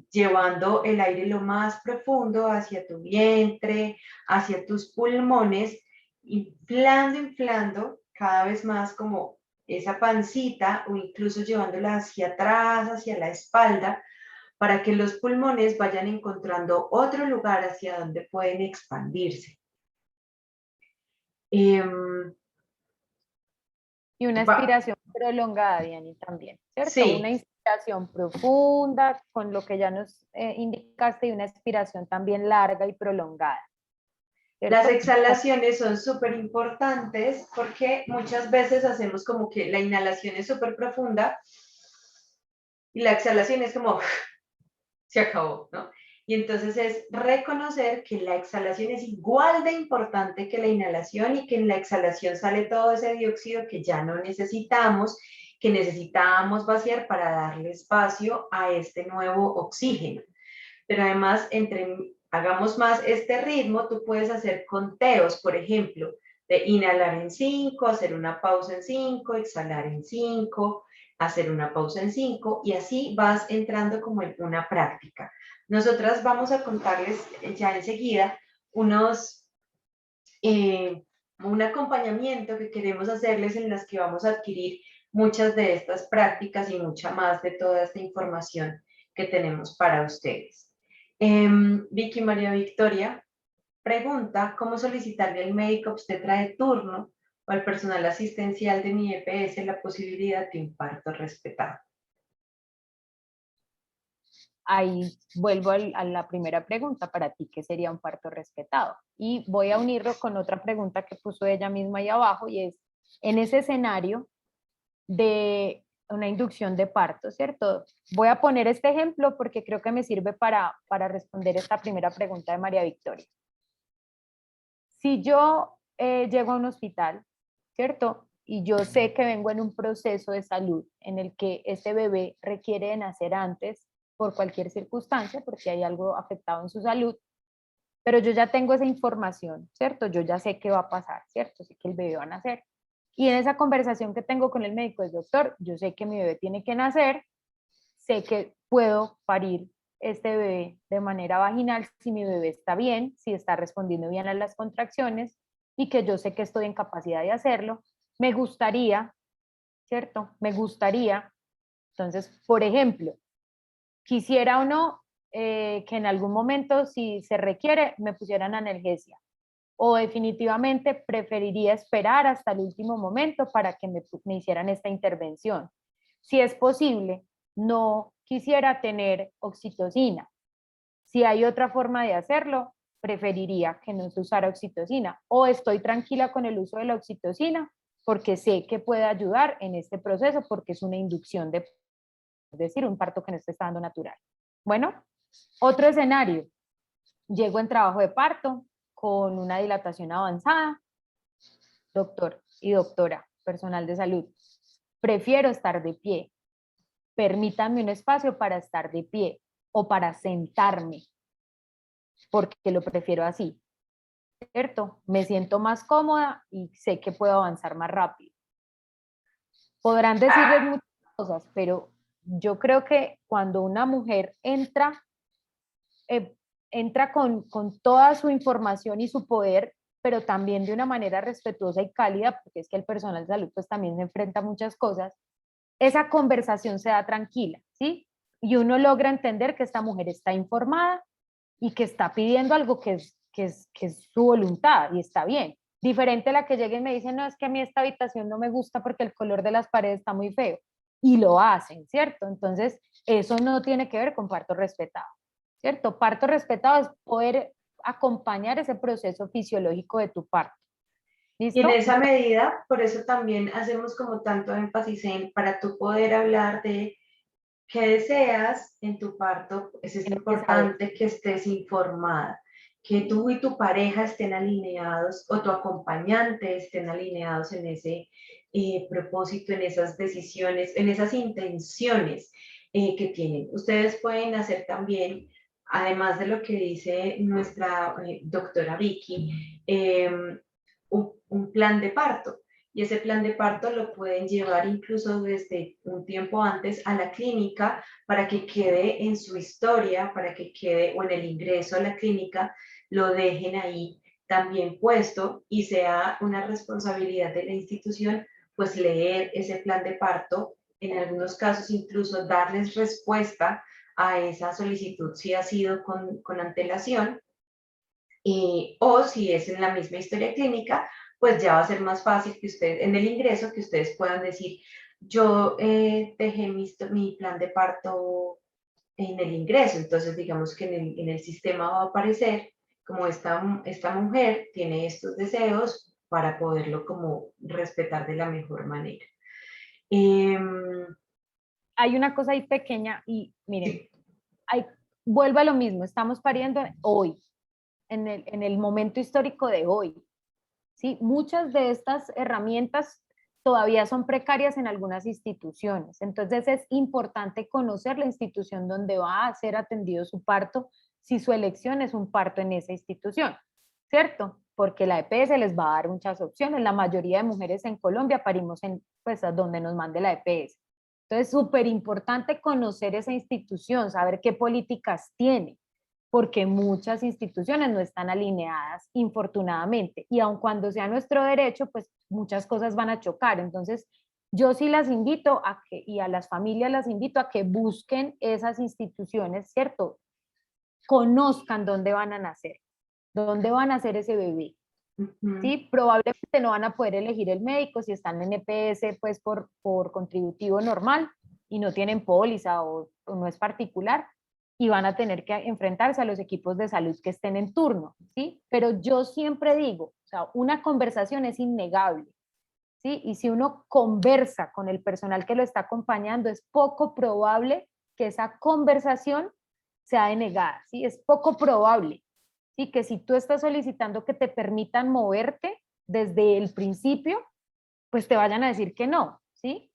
llevando el aire lo más profundo hacia tu vientre, hacia tus pulmones, inflando, inflando cada vez más como esa pancita o incluso llevándola hacia atrás, hacia la espalda, para que los pulmones vayan encontrando otro lugar hacia donde pueden expandirse. Y una expiración prolongada, Diani, también, ¿cierto? Sí, Una inspiración profunda, con lo que ya nos indicaste, y una expiración también larga y prolongada, las ¿cierto? exhalaciones son súper importantes porque muchas veces hacemos como que la inhalación es súper profunda y la exhalación es como se acabó, ¿no? Y entonces es reconocer que la exhalación es igual de importante que la inhalación y que en la exhalación sale todo ese dióxido que ya no necesitamos, que necesitábamos vaciar para darle espacio a este nuevo oxígeno. Pero además, hagamos más este ritmo, tú puedes hacer conteos, por ejemplo, de inhalar en 5, hacer una pausa en 5, exhalar en 5, hacer una pausa en 5 y así vas entrando como en una práctica. Nosotras vamos a contarles ya enseguida un acompañamiento que queremos hacerles en las que vamos a adquirir muchas de estas prácticas y mucha más de toda esta información que tenemos para ustedes. Vicky María Victoria pregunta cómo solicitarle al médico obstetra de turno o al personal asistencial de mi EPS la posibilidad de un parto respetado. Ahí vuelvo a la primera pregunta para ti, ¿qué sería un parto respetado? Y voy a unirlo con otra pregunta que puso ella misma ahí abajo y es, en ese escenario de una inducción de parto, ¿cierto? Voy a poner este ejemplo porque creo que me sirve para responder esta primera pregunta de María Victoria. Si yo llego a un hospital, ¿cierto? Y yo sé que vengo en un proceso de salud en el que este bebé requiere de nacer antes por cualquier circunstancia, porque hay algo afectado en su salud, pero yo ya tengo esa información, ¿cierto? Yo ya sé qué va a pasar, ¿cierto? Sé que el bebé va a nacer. Y en esa conversación que tengo con el médico es, doctor, yo sé que mi bebé tiene que nacer, sé que puedo parir este bebé de manera vaginal si mi bebé está bien, si está respondiendo bien a las contracciones y que yo sé que estoy en capacidad de hacerlo. Me gustaría, ¿cierto? Me gustaría, entonces, por ejemplo, quisiera o no que en algún momento, si se requiere, me pusieran analgesia. O definitivamente preferiría esperar hasta el último momento para que me hicieran esta intervención. Si es posible, no quisiera tener oxitocina. Si hay otra forma de hacerlo, preferiría que no se usara oxitocina. O estoy tranquila con el uso de la oxitocina porque sé que puede ayudar en este proceso porque es una inducción de, es decir, un parto que no está dando natural. Bueno, otro escenario. Llego en trabajo de parto con una dilatación avanzada, doctor y doctora, personal de salud. Prefiero estar de pie. Permítanme un espacio para estar de pie o para sentarme, porque lo prefiero así, ¿cierto? Me siento más cómoda y sé que puedo avanzar más rápido. Podrán decirles muchas cosas, pero yo creo que cuando una mujer entra con toda su información y su poder, pero también de una manera respetuosa y cálida, porque es que el personal de salud pues también se enfrenta a muchas cosas, esa conversación se da tranquila, ¿sí? Y uno logra entender que esta mujer está informada y que está pidiendo algo que es su voluntad y está bien. Diferente a la que llegue y me dice, no, es que a mí esta habitación no me gusta porque el color de las paredes está muy feo. y lo hacen, ¿cierto? Entonces, eso no tiene que ver con parto respetado, ¿cierto? Parto respetado es poder acompañar ese proceso fisiológico de tu parto. Y en ¿Listo? esa medida, por eso también hacemos como tanto énfasis en, para tú poder hablar de qué deseas en tu parto, pues es Tienes que saber. importante que estés informada, que tú y tu pareja estén alineados o tu acompañante estén alineados en ese propósito, en esas decisiones, en esas intenciones que tienen. Ustedes pueden hacer también, además de lo que dice nuestra doctora Vicky, un plan de parto. Y ese plan de parto lo pueden llevar incluso desde un tiempo antes a la clínica para que quede en su historia, para que quede, o en el ingreso a la clínica, lo dejen ahí también puesto y sea una responsabilidad de la institución, pues leer ese plan de parto, en algunos casos incluso darles respuesta a esa solicitud si ha sido con antelación, o si es en la misma historia clínica, pues ya va a ser más fácil que ustedes, en el ingreso, que ustedes puedan decir, yo dejé mi plan de parto en el ingreso, entonces digamos que en el sistema va a aparecer como esta mujer tiene estos deseos para poderlo como respetar de la mejor manera. Em, Hay una cosa ahí pequeña y miren, sí, hay, vuelvo a lo mismo, estamos pariendo hoy, en el momento histórico de hoy. ¿Sí? Muchas de estas herramientas todavía son precarias en algunas instituciones. Entonces es importante conocer la institución donde va a ser atendido su parto, si su elección es un parto en esa institución, ¿cierto? Porque la EPS les va a dar muchas opciones. La mayoría de mujeres en Colombia parimos en, pues, a donde nos mande la EPS. Entonces, súper importante conocer esa institución, saber qué políticas tiene, porque muchas instituciones no están alineadas, infortunadamente, y aun cuando sea nuestro derecho, pues muchas cosas van a chocar. Entonces, yo sí las invito a que, y a las familias las invito a que busquen esas instituciones, ¿cierto? Conozcan dónde van a nacer, dónde van a nacer ese bebé. ujú. ¿Sí? Probablemente no van a poder elegir el médico si están en EPS pues por contributivo normal y no tienen póliza o no es particular, y van a tener que enfrentarse a los equipos de salud que estén en turno, ¿sí? Pero yo siempre digo, o sea, una conversación es innegable, ¿sí? Y si uno conversa con el personal que lo está acompañando, es poco probable que esa conversación sea denegada, ¿sí? Es poco probable, ¿sí? Que si tú estás solicitando que te permitan moverte desde el principio, pues te vayan a decir que no, ¿sí?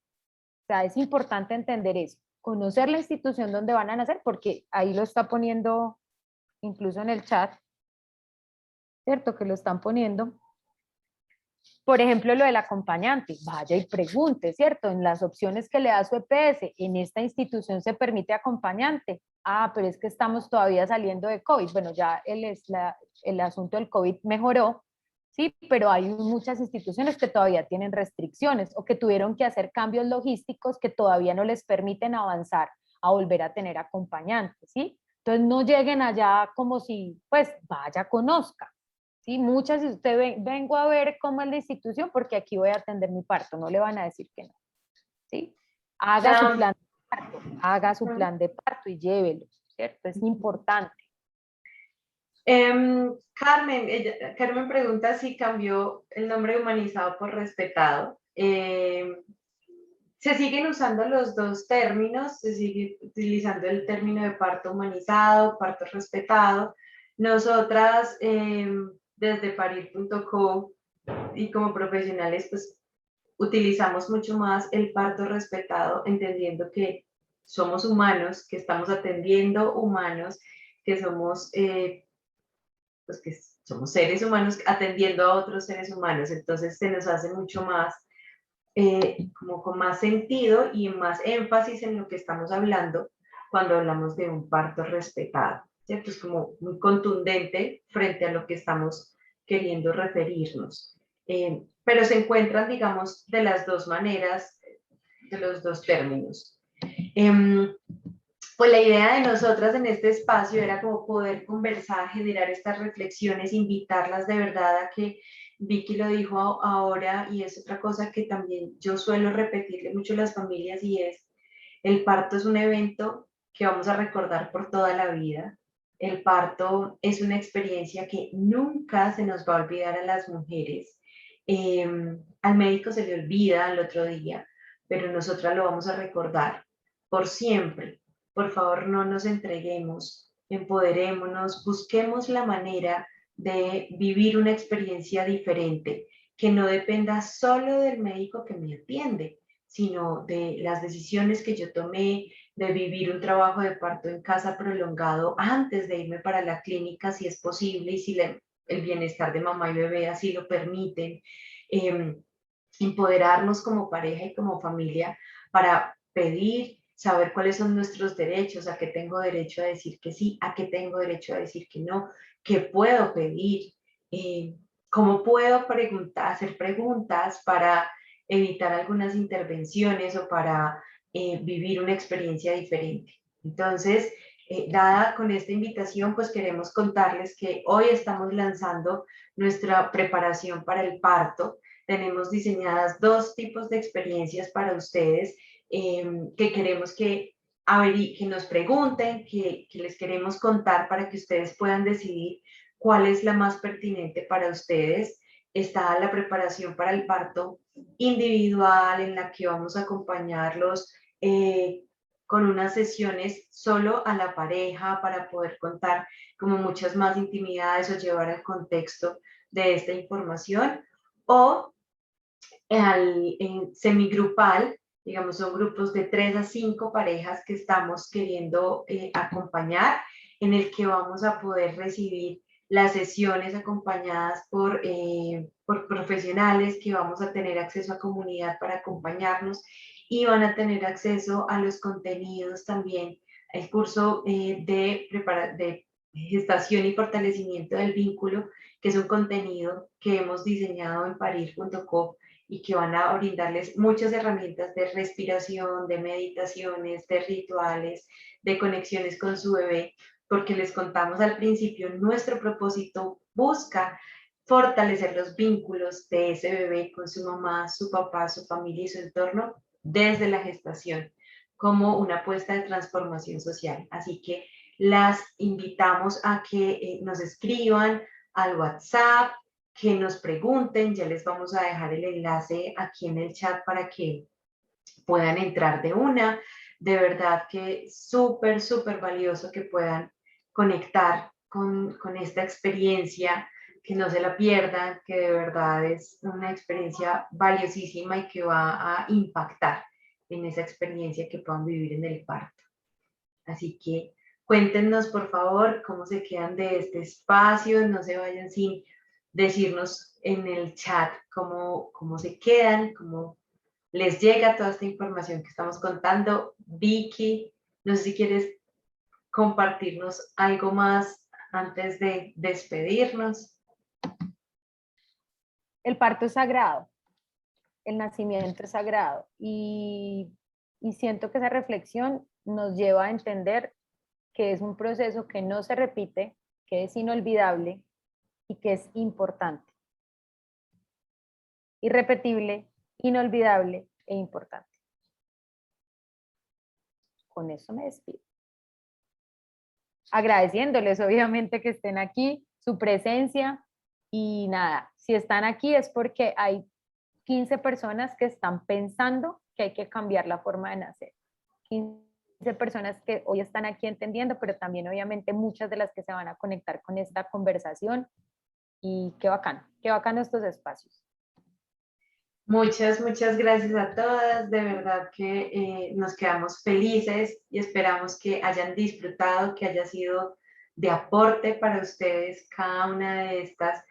O sea, es importante entender eso, conocer la institución donde van a nacer, porque ahí lo está poniendo incluso en el chat, ¿cierto? Que lo están poniendo. Por ejemplo, lo del acompañante, vaya y pregunte, ¿cierto? En las opciones que le da su EPS, ¿en esta institución se permite acompañante? Ah, pero es que estamos todavía saliendo de COVID. Bueno, ya el asunto del COVID mejoró, sí, pero hay muchas instituciones que todavía tienen restricciones o que tuvieron que hacer cambios logísticos que todavía no les permiten avanzar a volver a tener acompañantes, ¿sí? Entonces no lleguen allá como si, pues, vaya, conozca. Sí, muchas, si usted vengo a ver cómo es la institución, porque aquí voy a atender mi parto, no le van a decir que no, ¿sí? Haga su Um, plan de parto, haga su plan de parto y llévelo, ¿cierto? Es importante. Carmen, Carmen pregunta si cambió el nombre humanizado por respetado. Se siguen usando los dos términos, se sigue utilizando el término de parto humanizado, parto respetado. Nosotras, desde parir.co y como profesionales, pues utilizamos mucho más el parto respetado, entendiendo que somos humanos, que estamos atendiendo humanos, que somos, pues que somos seres humanos atendiendo a otros seres humanos. Entonces se nos hace mucho más como con más sentido y más énfasis en lo que estamos hablando cuando hablamos de un parto respetado, ¿cierto? Es como muy contundente frente a lo que estamos queriendo referirnos. Pero se encuentran, digamos, de las dos maneras, de los dos términos. Eh, pues la idea de nosotras en este espacio era como poder conversar, generar estas reflexiones, invitarlas de verdad a que Vicky lo dijo ahora y es otra cosa que también yo suelo repetirle mucho a las familias y es, el parto es un evento que vamos a recordar por toda la vida. El parto es una experiencia que nunca se nos va a olvidar a las mujeres. Al médico se le olvida al otro día, pero nosotras lo vamos a recordar por siempre. Por favor, no nos entreguemos, empoderémonos, busquemos la manera de vivir una experiencia diferente, que no dependa solo del médico que me atiende, sino de las decisiones que yo tomé, de vivir un trabajo de parto en casa prolongado antes de irme para la clínica, si es posible, y si el bienestar de mamá y bebé así lo permiten. Empoderarnos como pareja y como familia para pedir, saber cuáles son nuestros derechos, a qué tengo derecho a decir que sí, a qué tengo derecho a decir que no, qué puedo pedir, cómo puedo hacer preguntas para evitar algunas intervenciones o para vivir una experiencia diferente. Entonces, dada con esta invitación, pues queremos contarles que hoy estamos lanzando nuestra preparación para el parto. Tenemos diseñadas 2 tipos de experiencias para ustedes que queremos que nos pregunten, que les queremos contar para que ustedes puedan decidir cuál es la más pertinente para ustedes. Está la preparación para el parto individual en la que vamos a acompañarlos con unas sesiones solo a la pareja para poder contar como muchas más intimidades o llevar al contexto de esta información. O en semigrupal, digamos, son grupos de 3 a 5 parejas que estamos queriendo acompañar, en el que vamos a poder recibir las sesiones acompañadas por profesionales, que vamos a tener acceso a comunidad para acompañarnos y van a tener acceso a los contenidos también, el curso de gestación y fortalecimiento del vínculo, que es un contenido que hemos diseñado en parir.co y que van a brindarles muchas herramientas de respiración, de meditaciones, de rituales, de conexiones con su bebé, porque les contamos al principio, nuestro propósito busca fortalecer los vínculos de ese bebé con su mamá, su papá, su familia y su entorno desde la gestación, como una apuesta de transformación social. Así que las invitamos a que nos escriban al WhatsApp, que nos pregunten, ya les vamos a dejar el enlace aquí en el chat para que puedan entrar de una. De verdad que súper, súper valioso que puedan conectar con esta experiencia, que no se la pierdan, que de verdad es una experiencia valiosísima y que va a impactar en esa experiencia que puedan vivir en el parto. Así que cuéntenos, por favor, cómo se quedan de este espacio, no se vayan sin decirnos en el chat cómo se quedan, cómo les llega toda esta información que estamos contando. Vicky, no sé si quieres compartirnos algo más antes de despedirnos. El parto es sagrado, el nacimiento es sagrado y siento que esa reflexión nos lleva a entender que es un proceso que no se repite, que es inolvidable y que es importante. Irrepetible, inolvidable e importante. Con eso me despido. Agradeciéndoles obviamente que estén aquí, su presencia y nada, si están aquí es porque hay 15 personas que están pensando que hay que cambiar la forma de nacer. 15 personas que hoy están aquí entendiendo, pero también obviamente muchas de las que se van a conectar con esta conversación y qué bacano estos espacios. Muchas, muchas gracias a todas. De verdad que nos quedamos felices y esperamos que hayan disfrutado, que haya sido de aporte para ustedes cada una de estas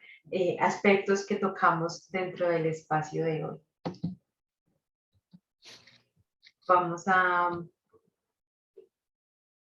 aspectos que tocamos dentro del espacio de hoy. Vamos a